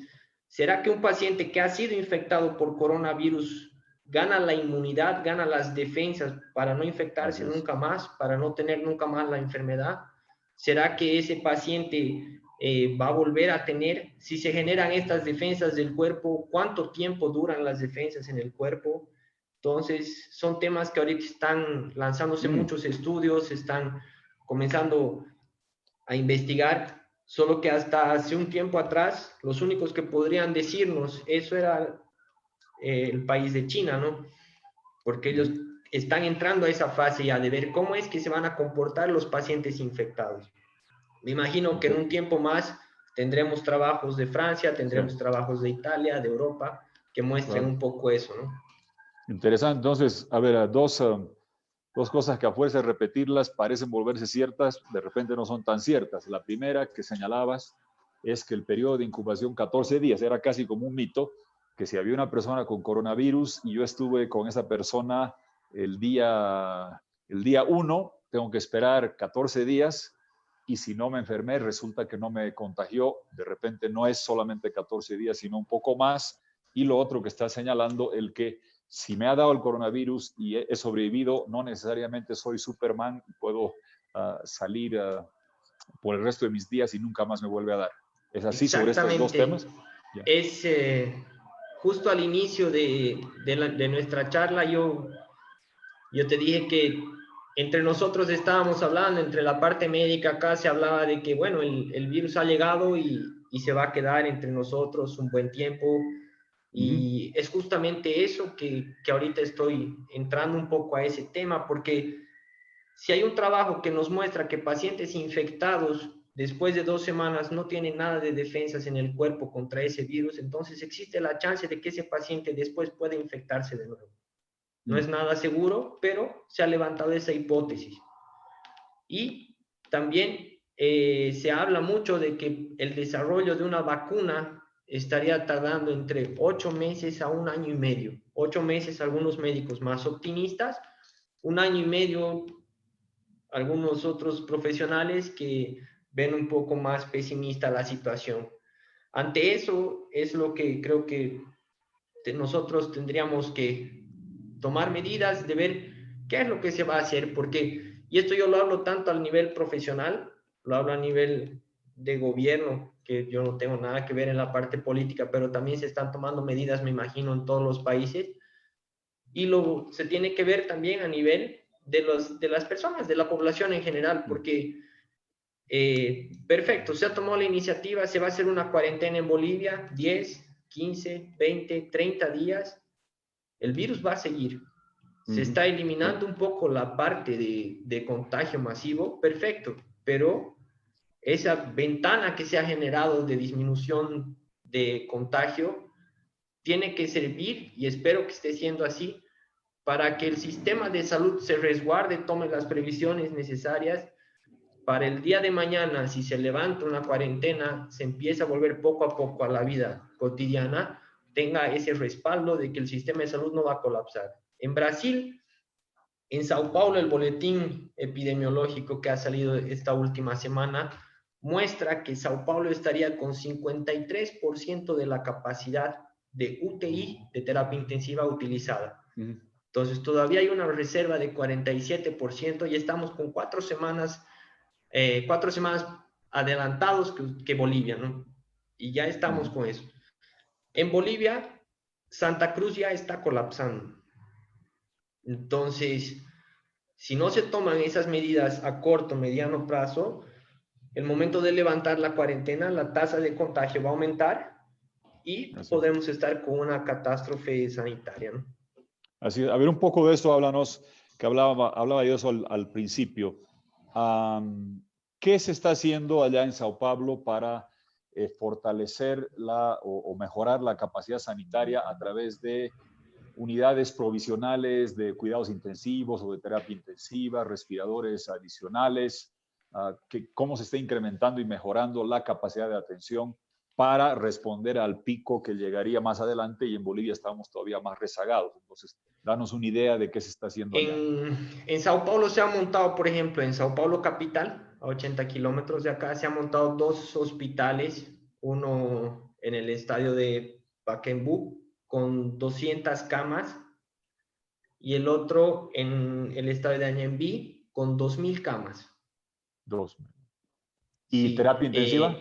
¿será que un paciente que ha sido infectado por coronavirus gana la inmunidad, gana las defensas para no infectarse nunca más, para no tener nunca más la enfermedad? ¿Será que ese paciente va a volver a tener, si se generan estas defensas del cuerpo, cuánto tiempo duran las defensas en el cuerpo? Entonces, son temas que ahorita están lanzándose muchos estudios, están comenzando a investigar, solo que hasta hace un tiempo atrás, los únicos que podrían decirnos eso era el país de China, ¿no? Porque ellos están entrando a esa fase ya de ver cómo es que se van a comportar los pacientes infectados. Me imagino que en un tiempo más tendremos trabajos de Francia, tendremos trabajos de Italia, de Europa, que muestren un poco eso, ¿no? Interesante. Entonces, a ver, dos cosas que a fuerza de repetirlas parecen volverse ciertas, de repente no son tan ciertas. La primera que señalabas es que el periodo de incubación 14 días era casi como un mito, que si había una persona con coronavirus y yo estuve con esa persona el día 1, tengo que esperar 14 días y si no me enfermé, resulta que no me contagió. De repente no es solamente 14 días, sino un poco más. Y lo otro que está señalando, el que si me ha dado el coronavirus y he sobrevivido, no necesariamente soy Superman y puedo salir por el resto de mis días y nunca más me vuelve a dar. ¿Es así sobre estos dos Exactamente. temas? Yeah. Es justo al inicio de nuestra charla, yo te dije que entre nosotros estábamos hablando, entre la parte médica acá se hablaba de que, bueno, el virus ha llegado y se va a quedar entre nosotros un buen tiempo. Y es justamente eso que ahorita estoy entrando un poco a ese tema, porque si hay un trabajo que nos muestra que pacientes infectados después de 2 semanas no tienen nada de defensas en el cuerpo contra ese virus, entonces existe la chance de que ese paciente después pueda infectarse de nuevo. No es nada seguro, pero se ha levantado esa hipótesis. Y también se habla mucho de que el desarrollo de una vacuna estaría tardando entre 8 meses a 1 año y medio. 8 meses algunos médicos más optimistas, 1 año y medio algunos otros profesionales que ven un poco más pesimista la situación. Ante eso es lo que creo que nosotros tendríamos que tomar medidas de ver qué es lo que se va a hacer, porque, y esto yo lo hablo tanto al nivel profesional, lo hablo a nivel de gobierno, que yo no tengo nada que ver en la parte política, pero también se están tomando medidas, me imagino, en todos los países, y se tiene que ver también a nivel de las personas, de la población en general, porque perfecto, se ha tomado la iniciativa, se va a hacer una cuarentena en Bolivia, 10, 15, 20, 30 días, el virus va a seguir. Se está eliminando un poco la parte de contagio masivo, perfecto, pero esa ventana que se ha generado de disminución de contagio tiene que servir, y espero que esté siendo así, para que el sistema de salud se resguarde, tome las previsiones necesarias para el día de mañana, si se levanta una cuarentena, se empieza a volver poco a poco a la vida cotidiana, tenga ese respaldo de que el sistema de salud no va a colapsar. En Brasil, en Sao Paulo, el boletín epidemiológico que ha salido esta última semana muestra que Sao Paulo estaría con 53% de la capacidad de UTI, de terapia intensiva utilizada. Entonces, todavía hay una reserva de 47% y estamos con 4 semanas adelantados que Bolivia, ¿no? Y ya estamos con eso. En Bolivia, Santa Cruz ya está colapsando. Entonces, si no se toman esas medidas a corto, mediano plazo, el momento de levantar la cuarentena, la tasa de contagio va a aumentar y podemos estar con una catástrofe sanitaria, ¿no? Así es. A ver, un poco de eso, háblanos, que hablaba yo eso al principio. ¿Qué se está haciendo allá en Sao Paulo para fortalecer o mejorar la capacidad sanitaria a través de unidades provisionales de cuidados intensivos o de terapia intensiva, respiradores adicionales? ¿Cómo se está incrementando y mejorando la capacidad de atención para responder al pico que llegaría más adelante? Y en Bolivia estamos todavía más rezagados. Entonces, danos una idea de qué se está haciendo allá. En Sao Paulo se ha montado, por ejemplo, en Sao Paulo capital, a 80 kilómetros de acá, se han montado 2 hospitales, uno en el estadio de Pacaembu con 200 camas y el otro en el estadio de Añembí con 2.000 camas. 2.000. ¿Y sí, terapia intensiva?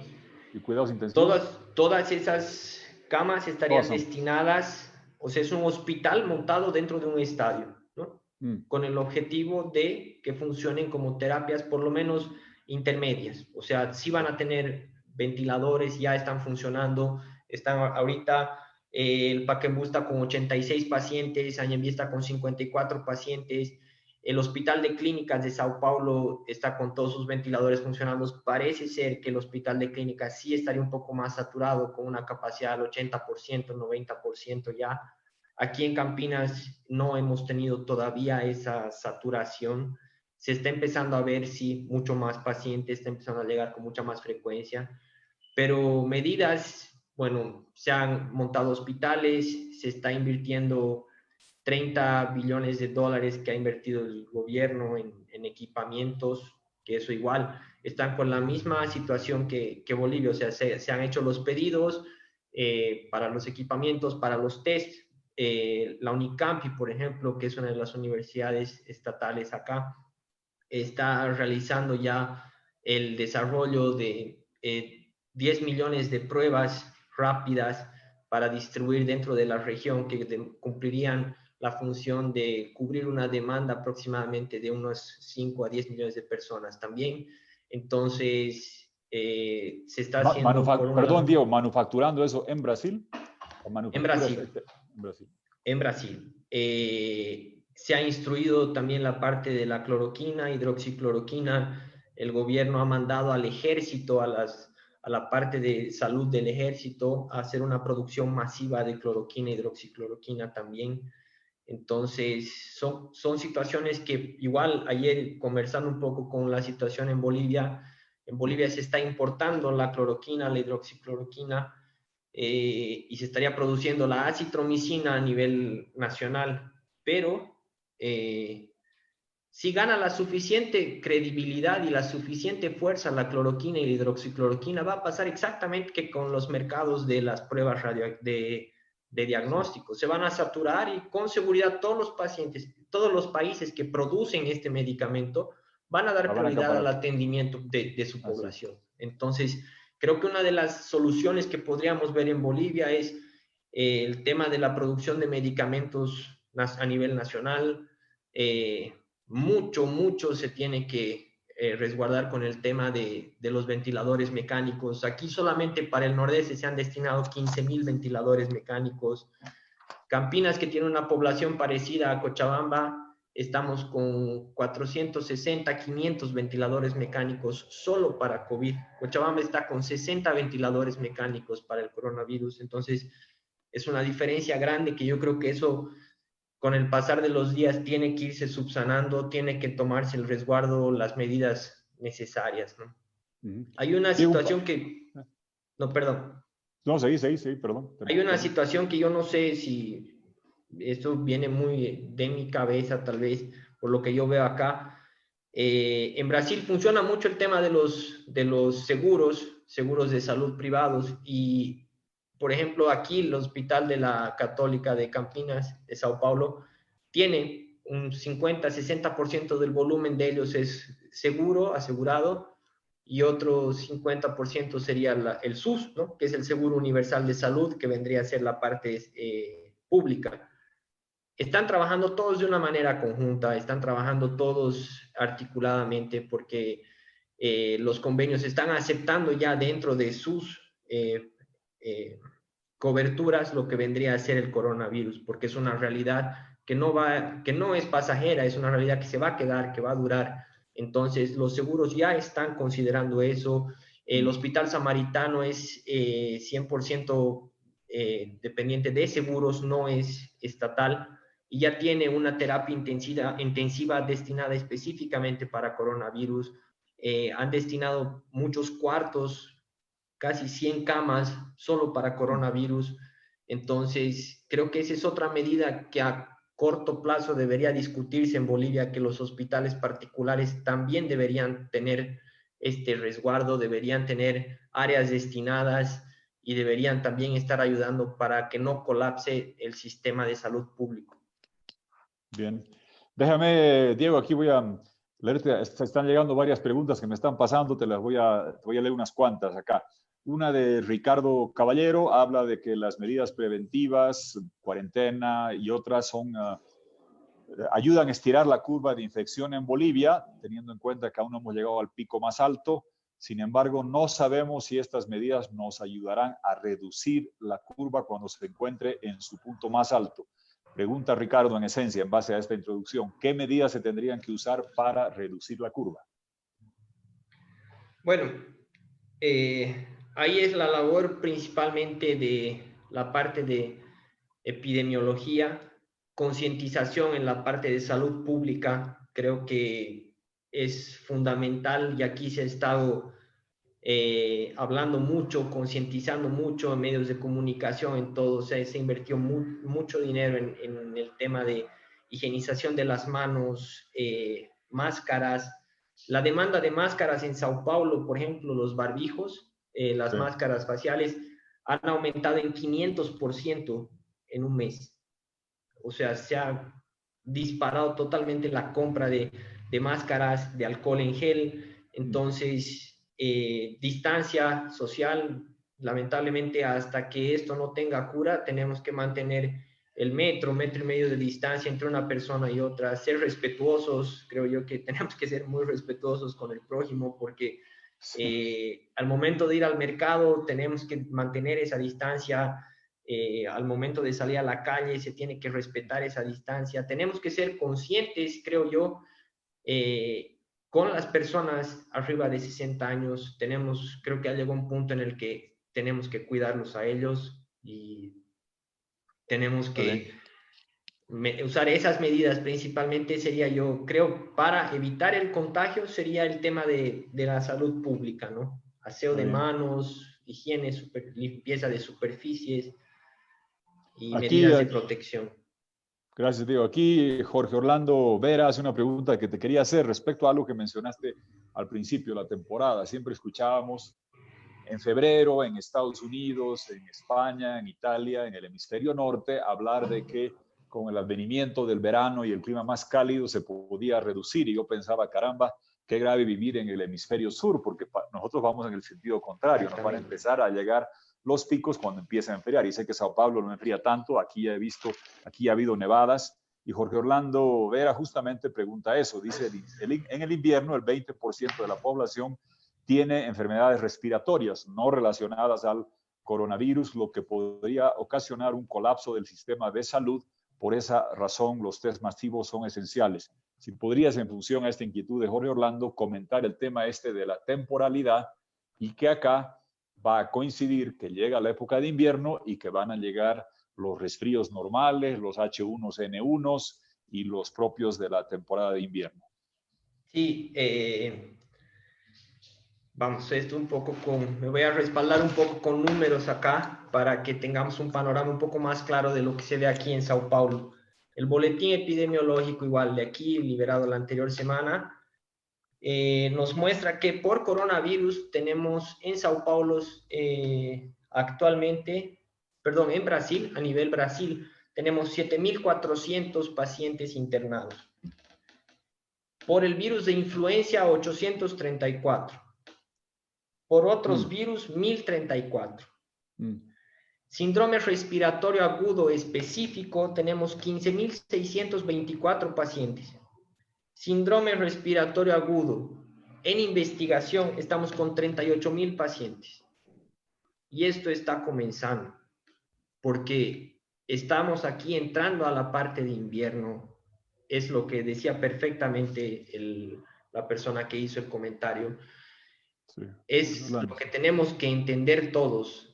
¿Y cuidados intensivos? Todas esas camas estarían destinadas, o sea, es un hospital montado dentro de un estadio, ¿no? Con el objetivo de que funcionen como terapias por lo menos intermedias. O sea, sí van a tener ventiladores, ya están funcionando, están ahorita, el Pacaembu está con 86 pacientes, Añembí está con 54 pacientes, el Hospital de Clínicas de Sao Paulo está con todos sus ventiladores funcionando. Parece ser que el Hospital de Clínicas sí estaría un poco más saturado, con una capacidad del 80%, 90% ya. Aquí en Campinas no hemos tenido todavía esa saturación. Se está empezando a ver, sí, mucho más pacientes, está empezando a llegar con mucha más frecuencia. Pero medidas, bueno, se han montado hospitales, se está invirtiendo 30 billones de dólares que ha invertido el gobierno en equipamientos, que eso igual, están con la misma situación que Bolivia, o sea, se han hecho los pedidos para los equipamientos, para los test. La Unicampi, por ejemplo, que es una de las universidades estatales acá, está realizando ya el desarrollo de 10 millones de pruebas rápidas para distribuir dentro de la región que cumplirían la función de cubrir una demanda aproximadamente de unos 5 a 10 millones de personas también. Entonces, se está haciendo... Perdón, Diego, ¿manufacturando eso en Brasil? En Brasil. En Brasil. En Brasil. Se ha instruido también la parte de la cloroquina, hidroxicloroquina. El gobierno ha mandado al ejército, a la parte de salud del ejército, a hacer una producción masiva de cloroquina, hidroxicloroquina también. Entonces, son situaciones que igual ayer conversando un poco con la situación en Bolivia se está importando la cloroquina, la hidroxicloroquina, y se estaría produciendo la acitromicina a nivel nacional, pero si gana la suficiente credibilidad y la suficiente fuerza la cloroquina y la hidroxicloroquina, va a pasar exactamente que con los mercados de las pruebas de diagnóstico. Se van a saturar y con seguridad todos los pacientes, todos los países que producen este medicamento van a dar prioridad al atendimiento de su población. Entonces, creo que una de las soluciones que podríamos ver en Bolivia es el tema de la producción de medicamentos a nivel nacional. Mucho se tiene que resguardar con el tema de los ventiladores mecánicos. Aquí solamente para el nordeste se han destinado 15,000 ventiladores mecánicos. Campinas, que tiene una población parecida a Cochabamba, estamos con 460, 500 ventiladores mecánicos solo para COVID. Cochabamba está con 60 ventiladores mecánicos para el coronavirus. Entonces, es una diferencia grande que yo creo que eso, con el pasar de los días, tiene que irse subsanando, tiene que tomarse el resguardo, las medidas necesarias, ¿no? Hay una situación que... No, perdón. No, sí, perdón. Hay una situación que yo no sé si esto viene muy de mi cabeza, tal vez, por lo que yo veo acá. En Brasil funciona mucho el tema de los seguros de salud privados, y por ejemplo, aquí el Hospital de la Católica de Campinas, de Sao Paulo, tiene un 50-60% del volumen de ellos es seguro, asegurado, y otro 50% sería el SUS, ¿no? Que es el Seguro Universal de Salud, que vendría a ser la parte pública. Están trabajando todos de una manera conjunta, están trabajando todos articuladamente porque los convenios están aceptando ya dentro de sus eh, coberturas lo que vendría a ser el coronavirus, porque es una realidad que no es pasajera, es una realidad que se va a quedar, que va a durar. Entonces, los seguros ya están considerando eso. El Hospital Samaritano es 100% dependiente de seguros, no es estatal, y ya tiene una terapia intensiva destinada específicamente para coronavirus. Han destinado muchos cuartos, casi 100 camas solo para coronavirus. Entonces, creo que esa es otra medida que a corto plazo debería discutirse en Bolivia, que los hospitales particulares también deberían tener este resguardo, deberían tener áreas destinadas y deberían también estar ayudando para que no colapse el sistema de salud público. Bien. Déjame, Diego, aquí voy a leerte, están llegando varias preguntas que me están pasando, te voy a leer unas cuantas acá. Una de Ricardo Caballero habla de que las medidas preventivas, cuarentena y otras ayudan a estirar la curva de infección en Bolivia, teniendo en cuenta que aún no hemos llegado al pico más alto. Sin embargo, no sabemos si estas medidas nos ayudarán a reducir la curva cuando se encuentre en su punto más alto. Pregunta Ricardo en esencia, en base a esta introducción, ¿qué medidas se tendrían que usar para reducir la curva? Bueno, ahí es la labor principalmente de la parte de epidemiología, concientización en la parte de salud pública, creo que es fundamental y aquí se ha estado hablando mucho, concientizando mucho en medios de comunicación, en todo, o sea, se invirtió mucho dinero en el tema de higienización de las manos, máscaras. La demanda de máscaras en Sao Paulo, por ejemplo, los barbijos, las máscaras faciales, han aumentado en 500% en un mes. O sea, se ha disparado totalmente la compra de máscaras, de alcohol en gel. Entonces, distancia social, lamentablemente, hasta que esto no tenga cura, tenemos que mantener el metro y medio de distancia entre una persona y otra, ser respetuosos. Creo yo que tenemos que ser muy respetuosos con el prójimo porque al momento de ir al mercado tenemos que mantener esa distancia. Al momento de salir a la calle se tiene que respetar esa distancia. Tenemos que ser conscientes, creo yo, con las personas arriba de 60 años. Creo que ya llegó un punto en el que tenemos que cuidarlos a ellos y tenemos que usar esas medidas. Principalmente sería, yo creo, para evitar el contagio, sería el tema de la salud pública, ¿no? Aseo de manos, higiene, limpieza de superficies y Aquí, medidas de protección. gracias, Diego. Aquí Jorge Orlando Vera hace una pregunta que te quería hacer respecto a algo que mencionaste al principio de la temporada. Siempre escuchábamos en febrero en Estados Unidos, en España, en Italia, en el hemisferio norte, hablar de que con el advenimiento del verano y el clima más cálido se podía reducir. Y yo pensaba, caramba, qué grave vivir en el hemisferio sur, porque nosotros vamos en el sentido contrario, nos van a empezar a llegar los picos cuando empieza a enfriar. Y sé que Sao Paulo no enfría tanto, aquí ha habido nevadas. Y Jorge Orlando Vera justamente pregunta eso. Dice, en el invierno el 20% de la población tiene enfermedades respiratorias no relacionadas al coronavirus, lo que podría ocasionar un colapso del sistema de salud. Por esa razón, los test masivos son esenciales. Si podrías, en función a esta inquietud de Jorge Orlando, comentar el tema de la temporalidad y que acá va a coincidir que llega la época de invierno y que van a llegar los resfríos normales, los H1N1 y los propios de la temporada de invierno. Sí, vamos, me voy a respaldar un poco con números acá para que tengamos un panorama un poco más claro de lo que se ve aquí en Sao Paulo. El boletín epidemiológico igual de aquí, liberado la anterior semana, nos muestra que por coronavirus tenemos en Sao Paulo actualmente perdón, en Brasil, a nivel Brasil, tenemos 7.400 pacientes internados. Por el virus de influencia, 834. Por otros virus, 1.034. Síndrome respiratorio agudo específico, tenemos 15.624 pacientes. Síndrome respiratorio agudo en investigación, estamos con 38.000 pacientes. Y esto está comenzando, porque estamos aquí entrando a la parte de invierno. Es lo que decía perfectamente la persona que hizo el comentario. Sí. Es lo que tenemos que entender todos.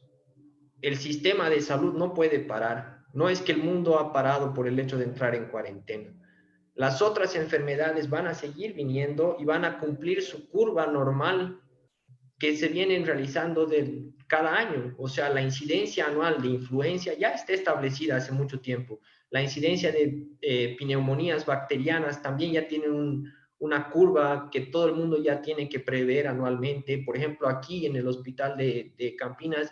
El sistema de salud no puede parar. No es que el mundo ha parado por el hecho de entrar en cuarentena. Las otras enfermedades van a seguir viniendo y van a cumplir su curva normal que se vienen realizando cada año. O sea, la incidencia anual de influencia ya está establecida hace mucho tiempo. La incidencia de pneumonías bacterianas también ya tiene una curva que todo el mundo ya tiene que prever anualmente. Por ejemplo, aquí en el hospital de Campinas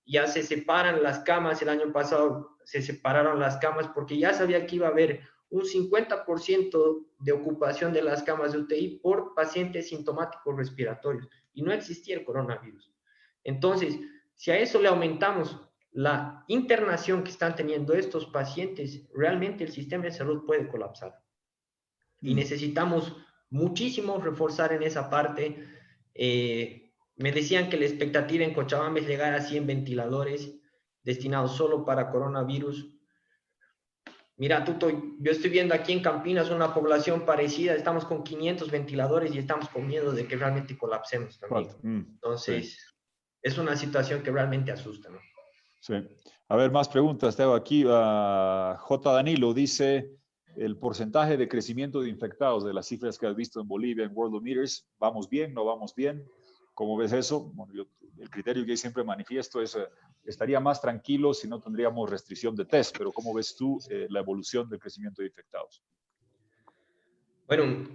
ya se separan las camas. El año pasado se separaron las camas porque ya sabía que iba a haber un 50% de ocupación de las camas de UTI por pacientes sintomáticos respiratorios y no existía el coronavirus. Entonces, si a eso le aumentamos la internación que están teniendo estos pacientes, realmente el sistema de salud puede colapsar. Y necesitamos muchísimo reforzar en esa parte. Me decían que la expectativa en Cochabamba es llegar a 100 ventiladores destinados solo para coronavirus. Mira, Tuto, yo estoy viendo aquí en Campinas una población parecida, estamos con 500 ventiladores y estamos con miedo de que realmente colapsemos también. Entonces, sí, es una situación que realmente asusta, ¿no? Sí. A ver, más preguntas. Tengo aquí J. Danilo, dice, el porcentaje de crecimiento de infectados de las cifras que has visto en Bolivia en Worldometers, ¿vamos bien? ¿No vamos bien? ¿Cómo ves eso? Bueno, el criterio que siempre manifiesto es, estaría más tranquilo si no tendríamos restricción de test, pero ¿cómo ves tú la evolución del crecimiento de infectados? Bueno,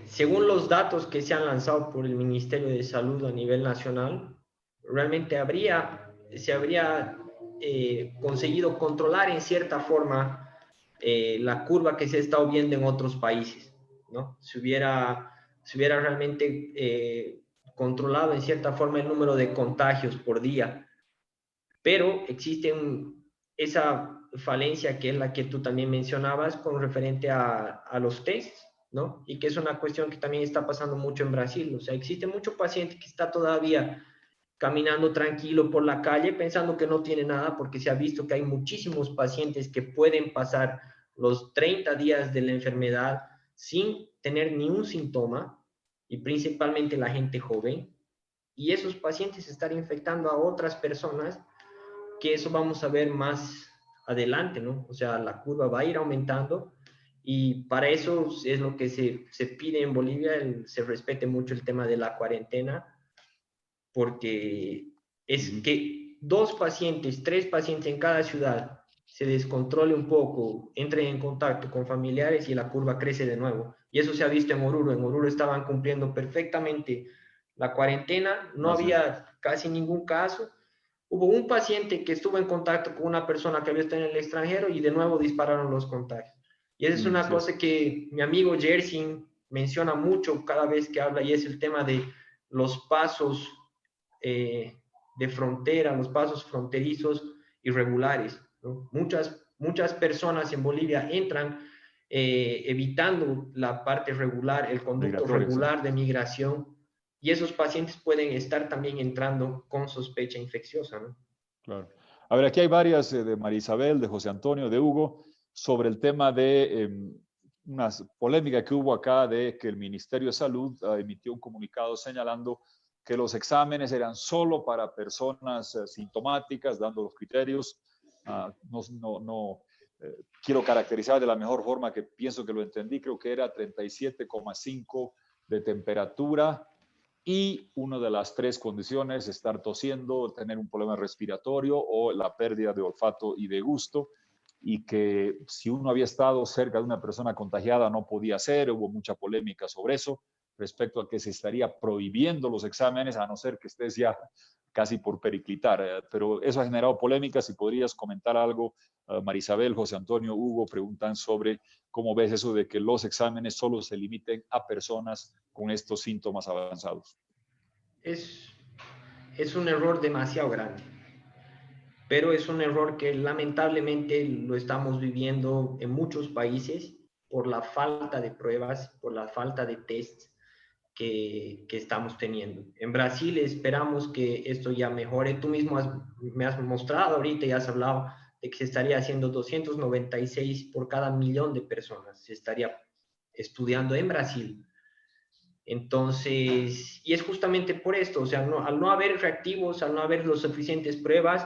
según los datos que se han lanzado por el Ministerio de Salud a nivel nacional, realmente se habría conseguido controlar en cierta forma la curva que se ha estado viendo en otros países, ¿no? Se hubiera realmente controlado en cierta forma el número de contagios por día, pero existe esa falencia que es la que tú también mencionabas con referente a los tests, ¿no? Y que es una cuestión que también está pasando mucho en Brasil. O sea, existe mucho paciente que está todavía caminando tranquilo por la calle pensando que no tiene nada, porque se ha visto que hay muchísimos pacientes que pueden pasar los 30 días de la enfermedad sin tener ni un síntoma, y principalmente la gente joven, y esos pacientes están infectando a otras personas, que eso vamos a ver más adelante, ¿no? O sea, la curva va a ir aumentando y para eso es lo que se pide en Bolivia, se respete mucho el tema de la cuarentena, porque es que 2 pacientes, 3 pacientes en cada ciudad se descontrole un poco, entren en contacto con familiares y la curva crece de nuevo. Y eso se ha visto en Oruro. En Oruro estaban cumpliendo perfectamente la cuarentena, no había casi ningún caso. Hubo un paciente que estuvo en contacto con una persona que había estado en el extranjero y de nuevo dispararon los contagios. Y esa es una cosa que mi amigo Jerzy menciona mucho cada vez que habla, y es el tema de los pasos de frontera, los pasos fronterizos irregulares, ¿no? Muchas personas en Bolivia entran evitando la parte regular, el conducto regular de migración, y esos pacientes pueden estar también entrando con sospecha infecciosa, ¿no? Claro. A ver, aquí hay varias de María Isabel, de José Antonio, de Hugo, sobre el tema de una polémica que hubo acá de que el Ministerio de Salud emitió un comunicado señalando que los exámenes eran solo para personas sintomáticas, dando los criterios. Quiero caracterizar de la mejor forma que pienso que lo entendí, creo que era 37,5 de temperatura y una de las 3 condiciones, estar tosiendo, tener un problema respiratorio o la pérdida de olfato y de gusto, y que si uno había estado cerca de una persona contagiada no podía hacer. Hubo mucha polémica sobre eso, respecto a que se estaría prohibiendo los exámenes, a no ser que estés ya casi por periclitar, pero eso ha generado polémicas. Si podrías comentar algo, Marisabel, José Antonio, Hugo preguntan sobre cómo ves eso de que los exámenes solo se limiten a personas con estos síntomas avanzados. Es un error demasiado grande, pero es un error que lamentablemente lo estamos viviendo en muchos países por la falta de pruebas, por la falta de tests que estamos teniendo. En Brasil esperamos que esto ya mejore. Tú mismo me has mostrado ahorita y has hablado de que se estaría haciendo 296 por cada millón de personas. Se estaría estudiando en Brasil. Entonces, y es justamente por esto, o sea, al no haber reactivos, al no haber los suficientes pruebas,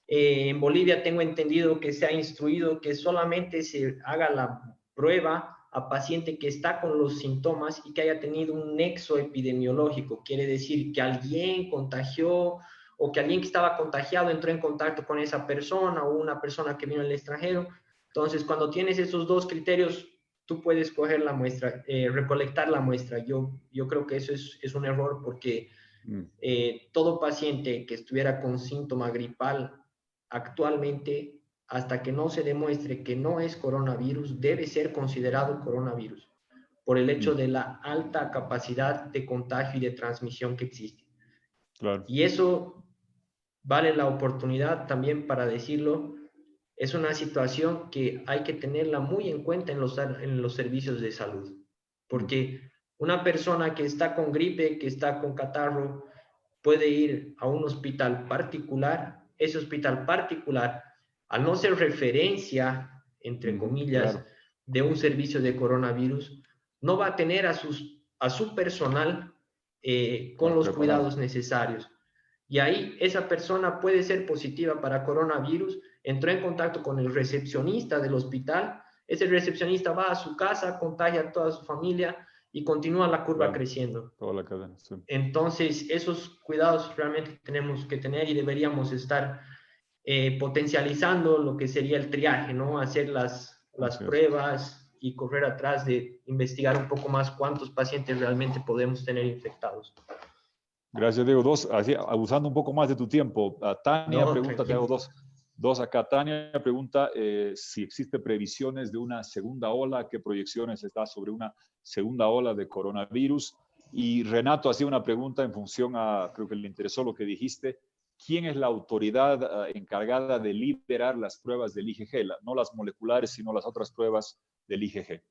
en Bolivia tengo entendido que se ha instruido que solamente se haga la prueba a paciente que está con los síntomas y que haya tenido un nexo epidemiológico. Quiere decir que alguien contagió o que alguien que estaba contagiado entró en contacto con esa persona o una persona que vino del extranjero. Entonces, cuando tienes esos dos criterios, tú puedes coger la muestra, recolectar la muestra. Yo creo que eso es un error porque todo paciente que estuviera con síntoma gripal actualmente, hasta que no se demuestre que no es coronavirus, debe ser considerado coronavirus por el hecho de la alta capacidad de contagio y de transmisión que existe. Claro. Y eso vale la oportunidad también para decirlo. Es una situación que hay que tenerla muy en cuenta en los servicios de salud, porque una persona que está con gripe, que está con catarro, puede ir a un hospital particular. Ese hospital particular, al no ser referencia, entre comillas, claro, de un servicio de coronavirus, no va a tener a su personal con los cuidados necesarios. Y ahí esa persona puede ser positiva para coronavirus, entró en contacto con el recepcionista del hospital, ese recepcionista va a su casa, contagia a toda su familia y continúa la curva creciendo. Toda la cadena, sí. Entonces, esos cuidados realmente tenemos que tener y deberíamos estar potencializando lo que sería el triaje, ¿no? Hacer las pruebas y correr atrás de investigar un poco más cuántos pacientes realmente podemos tener infectados. Gracias, Diego. Así, abusando un poco más de tu tiempo. Tania pregunta, te hago dos acá. Tania pregunta si existe previsiones de una segunda ola, qué proyecciones está sobre una segunda ola de coronavirus. Y Renato hacía una pregunta en función a, creo que le interesó lo que dijiste, ¿quién es la autoridad encargada de liberar las pruebas del IgG? No las moleculares, sino las otras pruebas del IgG.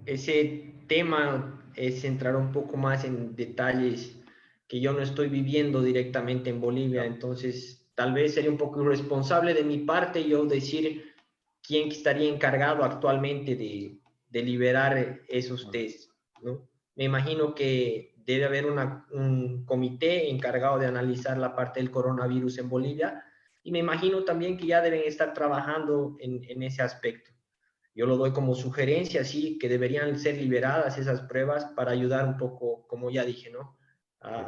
Ese tema es entrar un poco más en detalles que yo no estoy viviendo directamente en Bolivia, entonces tal vez sería un poco irresponsable de mi parte yo decir quién estaría encargado actualmente de liberar esos tests, ¿no? Me imagino que debe haber un comité encargado de analizar la parte del coronavirus en Bolivia y me imagino también que ya deben estar trabajando en ese aspecto. Yo lo doy como sugerencia, sí, que deberían ser liberadas esas pruebas para ayudar un poco, como ya dije, ¿no? A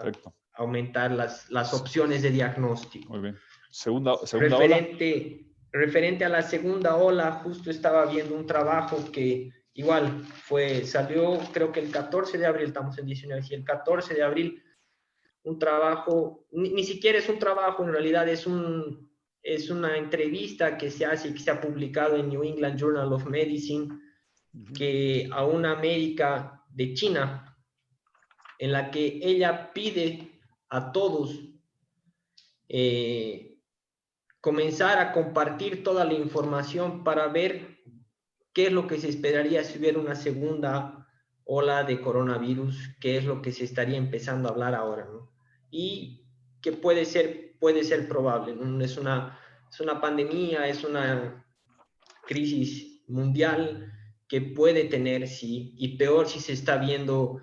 aumentar las opciones de diagnóstico. Muy bien. Segunda ola. Referente a la segunda ola, justo estaba viendo un trabajo que igual salió creo que el 14 de abril, estamos en 19, sí, el 14 de abril, un trabajo, ni siquiera es un trabajo, en realidad es una entrevista que se hace y que se ha publicado en New England Journal of Medicine, que a una médica de China, en la que ella pide a todos comenzar a compartir toda la información para ver qué es lo que se esperaría si hubiera una segunda ola de coronavirus, qué es lo que se estaría empezando a hablar ahora, ¿no? Y que puede ser probable, ¿no? Es una pandemia, es una crisis mundial que puede tener, sí, y peor si se está viendo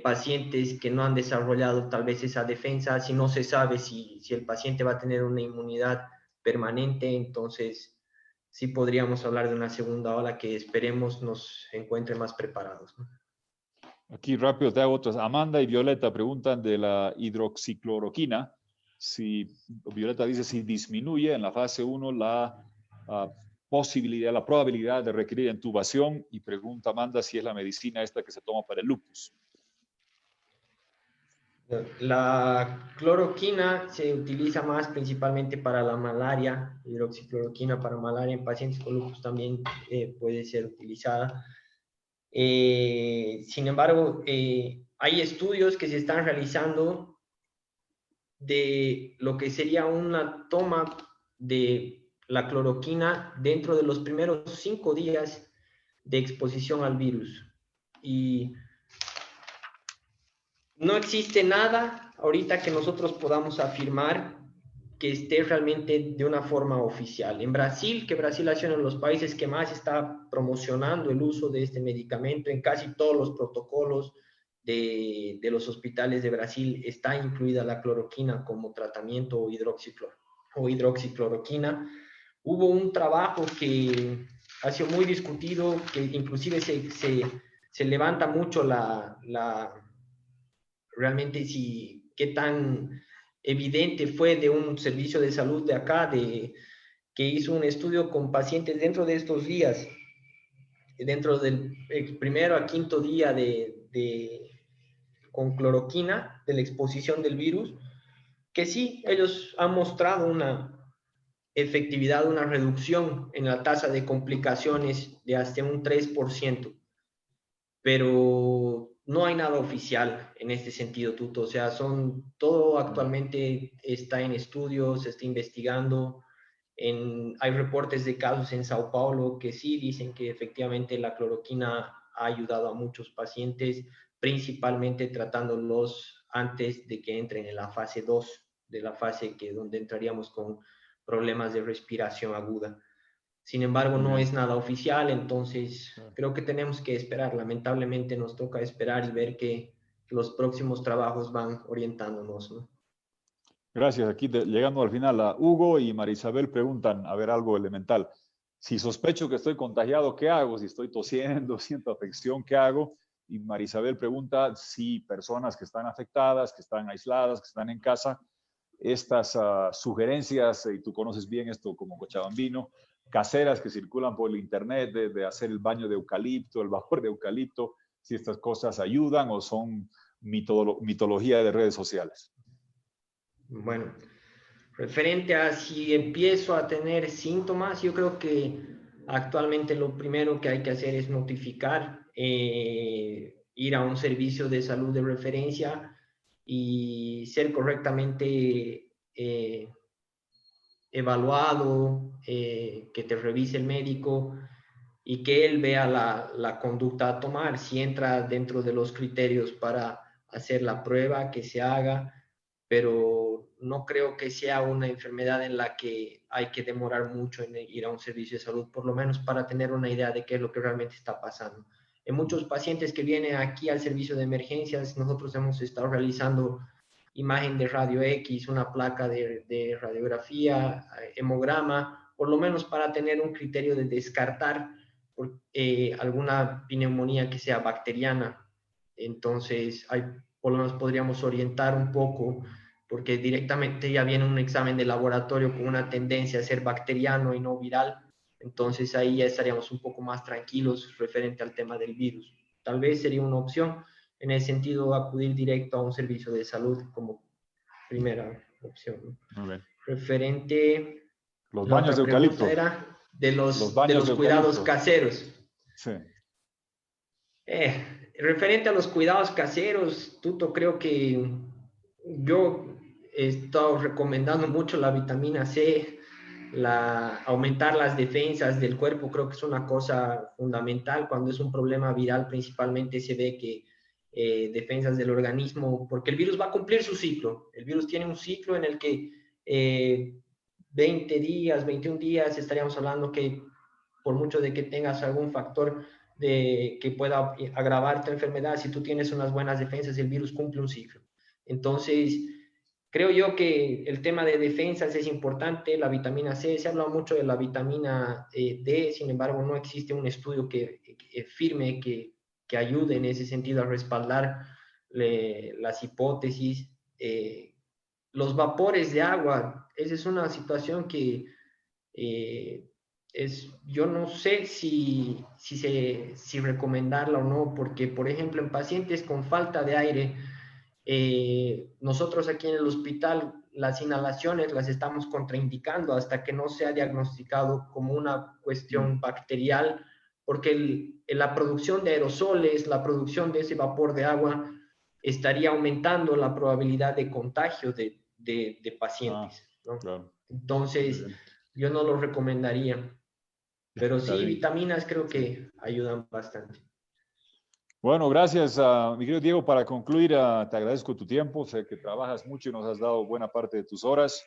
pacientes que no han desarrollado tal vez esa defensa, si no se sabe si el paciente va a tener una inmunidad permanente, entonces sí podríamos hablar de una segunda ola que esperemos nos encuentre más preparados, ¿no? Aquí rápido te hago otras. Amanda y Violeta preguntan de la hidroxicloroquina. Violeta dice si disminuye en la fase 1 la probabilidad de requerir intubación, y pregunta Amanda si es la medicina esta que se toma para el lupus. La cloroquina se utiliza más principalmente para la malaria, hidroxicloroquina para malaria en pacientes con lupus también puede ser utilizada. Sin embargo, hay estudios que se están realizando de lo que sería una toma de la cloroquina dentro de los primeros 5 días de exposición al virus. Y no existe nada ahorita que nosotros podamos afirmar que esté realmente de una forma oficial. En Brasil, que Brasil ha sido uno de los países que más está promocionando el uso de este medicamento, en casi todos los protocolos de los hospitales de Brasil está incluida la cloroquina como tratamiento o hidroxicloroquina. Hubo un trabajo que ha sido muy discutido, que inclusive se levanta mucho realmente si qué tan evidente fue de un servicio de salud de acá, que hizo un estudio con pacientes dentro de estos días, dentro del primero a quinto día con cloroquina, de la exposición del virus, que sí, ellos han mostrado una efectividad, una reducción en la tasa de complicaciones de hasta un 3%, pero no hay nada oficial en este sentido, Tuto. O sea, todo actualmente está en estudios, se está investigando. Hay reportes de casos en Sao Paulo que sí dicen que efectivamente la cloroquina ha ayudado a muchos pacientes, principalmente tratándolos antes de que entren en la fase 2 de la fase donde entraríamos con problemas de respiración aguda. Sin embargo, no es nada oficial, entonces creo que tenemos que esperar. Lamentablemente nos toca esperar y ver que los próximos trabajos van orientándonos, ¿no? Gracias. Aquí llegando al final, a Hugo y Marisabel preguntan, a ver, algo elemental. Si sospecho que estoy contagiado, ¿qué hago? Si estoy tosiendo, siento afección, ¿qué hago? Y Marisabel pregunta si personas que están afectadas, que están aisladas, que están en casa, estas sugerencias, y tú conoces bien esto como cochabambino, caseras que circulan por el internet de hacer el baño de eucalipto, el vapor de eucalipto, si estas cosas ayudan o son mitología de redes sociales. Bueno, referente a si empiezo a tener síntomas, yo creo que actualmente lo primero que hay que hacer es notificar, ir a un servicio de salud de referencia y ser correctamente evaluado, que te revise el médico y que él vea la conducta a tomar. Si entra dentro de los criterios para hacer la prueba, que se haga, pero no creo que sea una enfermedad en la que hay que demorar mucho en ir a un servicio de salud, por lo menos para tener una idea de qué es lo que realmente está pasando. En muchos pacientes que vienen aquí al servicio de emergencias, nosotros hemos estado realizando imagen de radio X, una placa de radiografía, hemograma, por lo menos para tener un criterio de descartar alguna neumonía que sea bacteriana. Entonces, por lo menos podríamos orientar un poco, porque directamente ya viene un examen de laboratorio con una tendencia a ser bacteriano y no viral. Entonces ahí ya estaríamos un poco más tranquilos referente al tema del virus. Tal vez sería una opción en el sentido de acudir directo a un servicio de salud como primera opción. Muy bien. Referente, Los la baños de otra pregunta eucalipto. era de Baños los de cuidados eucalipto. caseros. Sí. Referente a los cuidados caseros, Tuto, creo que yo he estado recomendando mucho la vitamina C, aumentar las defensas del cuerpo, creo que es una cosa fundamental. Cuando es un problema viral, principalmente se ve que defensas del organismo, porque el virus va a cumplir su ciclo. El virus tiene un ciclo en el que 20 días, 21 días, estaríamos hablando que por mucho de que tengas algún factor que pueda agravar tu enfermedad, si tú tienes unas buenas defensas, el virus cumple un ciclo. Entonces, creo yo que el tema de defensas es importante, la vitamina C, se habla mucho de la vitamina D, sin embargo, no existe un estudio que firme, que ayude en ese sentido a respaldar las hipótesis. Los vapores de agua, esa es una situación que yo no sé si recomendarla o no, porque, por ejemplo, en pacientes con falta de aire, Nosotros aquí en el hospital las inhalaciones las estamos contraindicando hasta que no sea diagnosticado como una cuestión bacterial, porque la producción de aerosoles, la producción de ese vapor de agua estaría aumentando la probabilidad de contagio de Ah, pacientes, ¿no? claro. Muy Entonces, bien. yo no lo recomendaría, pero Está sí, bien. vitaminas creo Sí. que ayudan bastante. Bueno, gracias, mi querido Diego. Para concluir, te agradezco tu tiempo. Sé que trabajas mucho y nos has dado buena parte de tus horas.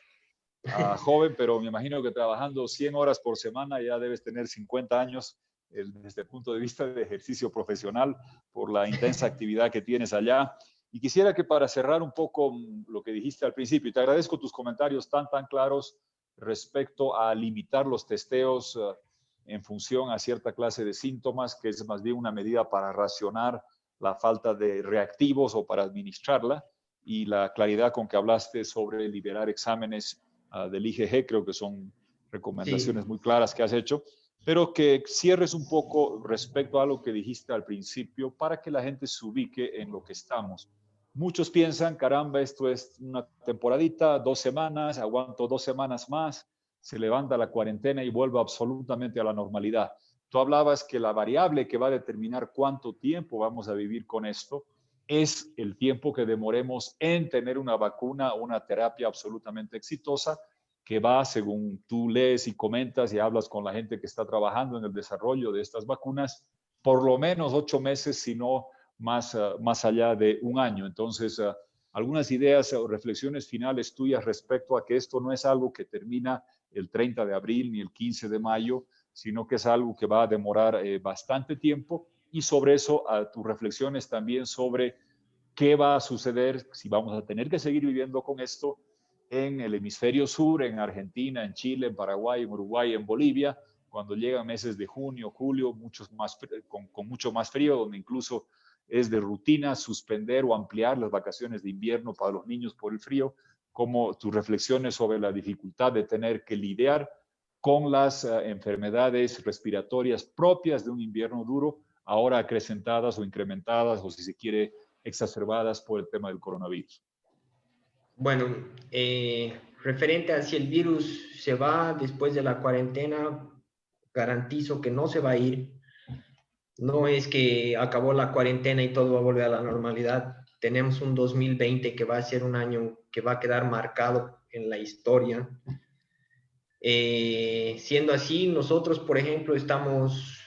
Joven, pero me imagino que trabajando 100 horas por semana ya debes tener 50 años desde el punto de vista de ejercicio profesional por la intensa actividad que tienes allá. Y quisiera que para cerrar un poco lo que dijiste al principio, y te agradezco tus comentarios tan claros respecto a limitar los testeos en función a cierta clase de síntomas, que es más bien una medida para racionar la falta de reactivos o para administrarla, y la claridad con que hablaste sobre liberar exámenes del IgG, creo que son recomendaciones Sí, muy claras que has hecho, pero que cierres un poco respecto a lo que dijiste al principio para que la gente se ubique en lo que estamos. Muchos piensan, caramba, esto es una temporadita, 2 semanas, aguanto 2 semanas más, se levanta la cuarentena y vuelve absolutamente a la normalidad. Tú hablabas que la variable que va a determinar cuánto tiempo vamos a vivir con esto es el tiempo que demoremos en tener una vacuna o una terapia absolutamente exitosa que va, según tú lees y comentas y hablas con la gente que está trabajando en el desarrollo de estas vacunas, por lo menos 8 meses, si no más allá de un año. Entonces, algunas ideas o reflexiones finales tuyas respecto a que esto no es algo que termina el 30 de abril ni el 15 de mayo, sino que es algo que va a demorar bastante tiempo, y sobre eso tus reflexiones también sobre qué va a suceder si vamos a tener que seguir viviendo con esto en el hemisferio sur, en Argentina, en Chile, en Paraguay, en Uruguay, en Bolivia, cuando llegan meses de junio, julio, con mucho más frío, donde incluso es de rutina suspender o ampliar las vacaciones de invierno para los niños por el frío, como tus reflexiones sobre la dificultad de tener que lidiar con las enfermedades respiratorias propias de un invierno duro, ahora acrecentadas o incrementadas, o si se quiere, exacerbadas por el tema del coronavirus. bueno, referente a si el virus se va después de la cuarentena, garantizo que no se va a ir. No es que acabó la cuarentena y todo va a volver a la normalidad. Tenemos un 2020 que va a ser un año que va a quedar marcado en la historia. Siendo así, nosotros, por ejemplo, estamos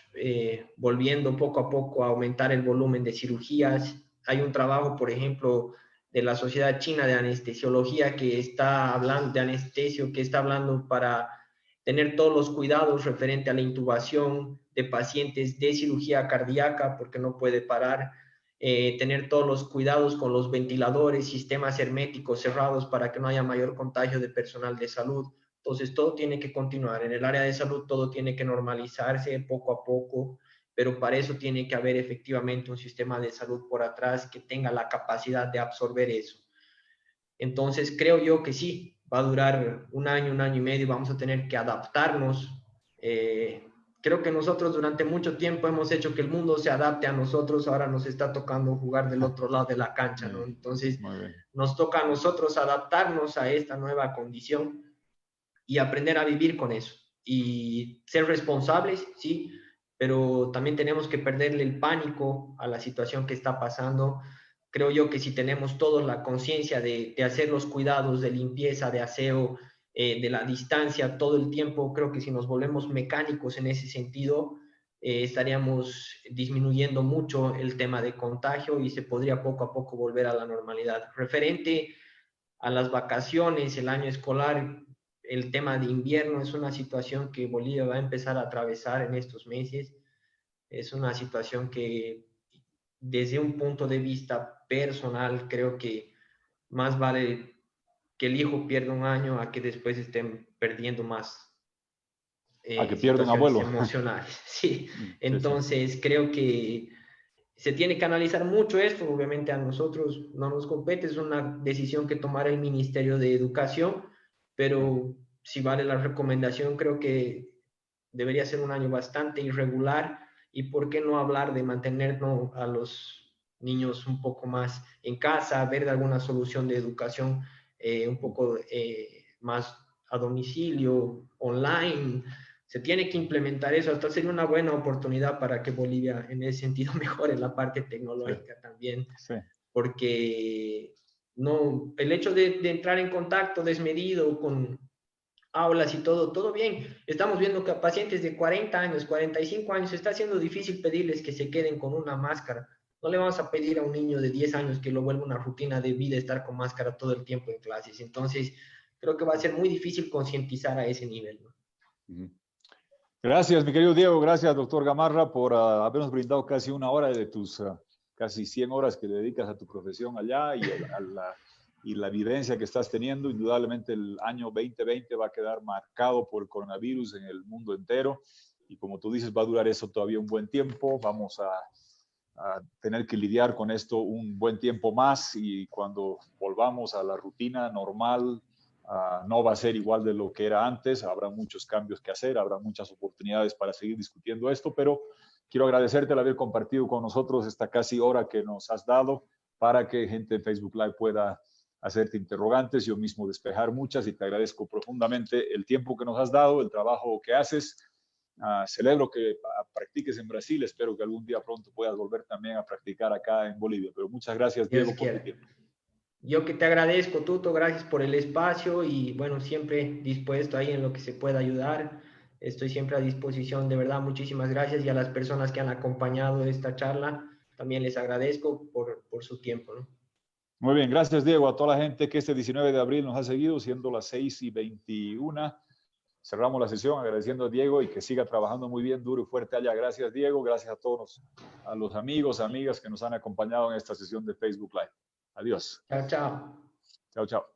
volviendo poco a poco a aumentar el volumen de cirugías. Hay un trabajo, por ejemplo, de la Sociedad China de Anestesiología que está hablando de anestesio, que está hablando para tener todos los cuidados referente a la intubación de pacientes de cirugía cardíaca, porque no puede parar, tener todos los cuidados con los ventiladores, sistemas herméticos cerrados para que no haya mayor contagio de personal de salud. Entonces, todo tiene que continuar. En el área de salud, todo tiene que normalizarse poco a poco, pero para eso tiene que haber efectivamente un sistema de salud por atrás que tenga la capacidad de absorber eso. Entonces, creo yo que sí, va a durar un año y medio, vamos a tener que adaptarnos. Creo que nosotros durante mucho tiempo hemos hecho que el mundo se adapte a nosotros, ahora nos está tocando jugar del otro lado de la cancha, ¿no? Entonces, Muy bien. nos toca a nosotros adaptarnos a esta nueva condición y aprender a vivir con eso. Y ser responsables, sí, pero también tenemos que perderle el pánico a la situación que está pasando. Creo yo que si tenemos todos la conciencia de hacer los cuidados de limpieza, de aseo, de la distancia todo el tiempo, creo que si nos volvemos mecánicos en ese sentido, estaríamos disminuyendo mucho el tema de contagio y se podría poco a poco volver a la normalidad. Referente a las vacaciones, el año escolar, el tema de invierno es una situación que Bolivia va a empezar a atravesar en estos meses. Es una situación que desde un punto de vista personal creo que más vale que el hijo pierda un año a que después estén perdiendo más A que pierda un situaciones abuelo. emocionales. Sí, Sí, sí. entonces creo que se tiene que analizar mucho esto, obviamente a nosotros no nos compete, es una decisión que tomará el Ministerio de Educación, pero si vale la recomendación, creo que debería ser un año bastante irregular y por qué no hablar de mantenernos a los niños un poco más en casa, ver alguna solución de educación un poco más a domicilio, online. Se tiene que implementar eso. Hasta sería una buena oportunidad para que Bolivia en ese sentido mejore la parte tecnológica también, Sí. porque no, el hecho de entrar en contacto desmedido con aulas y todo bien. Estamos viendo que a pacientes de 40 años, 45 años, está siendo difícil pedirles que se queden con una máscara. No le vamos a pedir a un niño de 10 años que lo vuelva una rutina de vida estar con máscara todo el tiempo en clases. Entonces, creo que va a ser muy difícil concientizar a ese nivel, ¿no? Gracias, mi querido Diego. Gracias, doctor Gamarra, por habernos brindado casi una hora de tus casi 100 horas que le dedicas a tu profesión allá y la vivencia que estás teniendo. Indudablemente el año 2020 va a quedar marcado por el coronavirus en el mundo entero y como tú dices, va a durar eso todavía un buen tiempo. Vamos a tener que lidiar con esto un buen tiempo más y cuando volvamos a la rutina normal, no va a ser igual de lo que era antes. Habrá muchos cambios que hacer, habrá muchas oportunidades para seguir discutiendo esto, pero quiero agradecerte el haber compartido con nosotros esta casi hora que nos has dado para que gente en Facebook Live pueda hacerte interrogantes, yo mismo despejar muchas y te agradezco profundamente el tiempo que nos has dado, el trabajo que haces. Celebro que practiques en Brasil, espero que algún día pronto puedas volver también a practicar acá en Bolivia, pero muchas gracias, Diego, por tu tiempo. Yo que te agradezco, Tuto, gracias por el espacio y bueno, siempre dispuesto ahí en lo que se pueda ayudar. Estoy siempre a disposición, de verdad, muchísimas gracias y a las personas que han acompañado esta charla, también les agradezco por su tiempo, ¿no? Muy bien, gracias, Diego, a toda la gente que este 19 de abril nos ha seguido, siendo las 6:21. Cerramos la sesión agradeciendo a Diego y que siga trabajando muy bien, duro y fuerte allá. Gracias, Diego. Gracias a todos, a los amigos, amigas que nos han acompañado en esta sesión de Facebook Live. Adiós. Chao, chao. Chao, chao.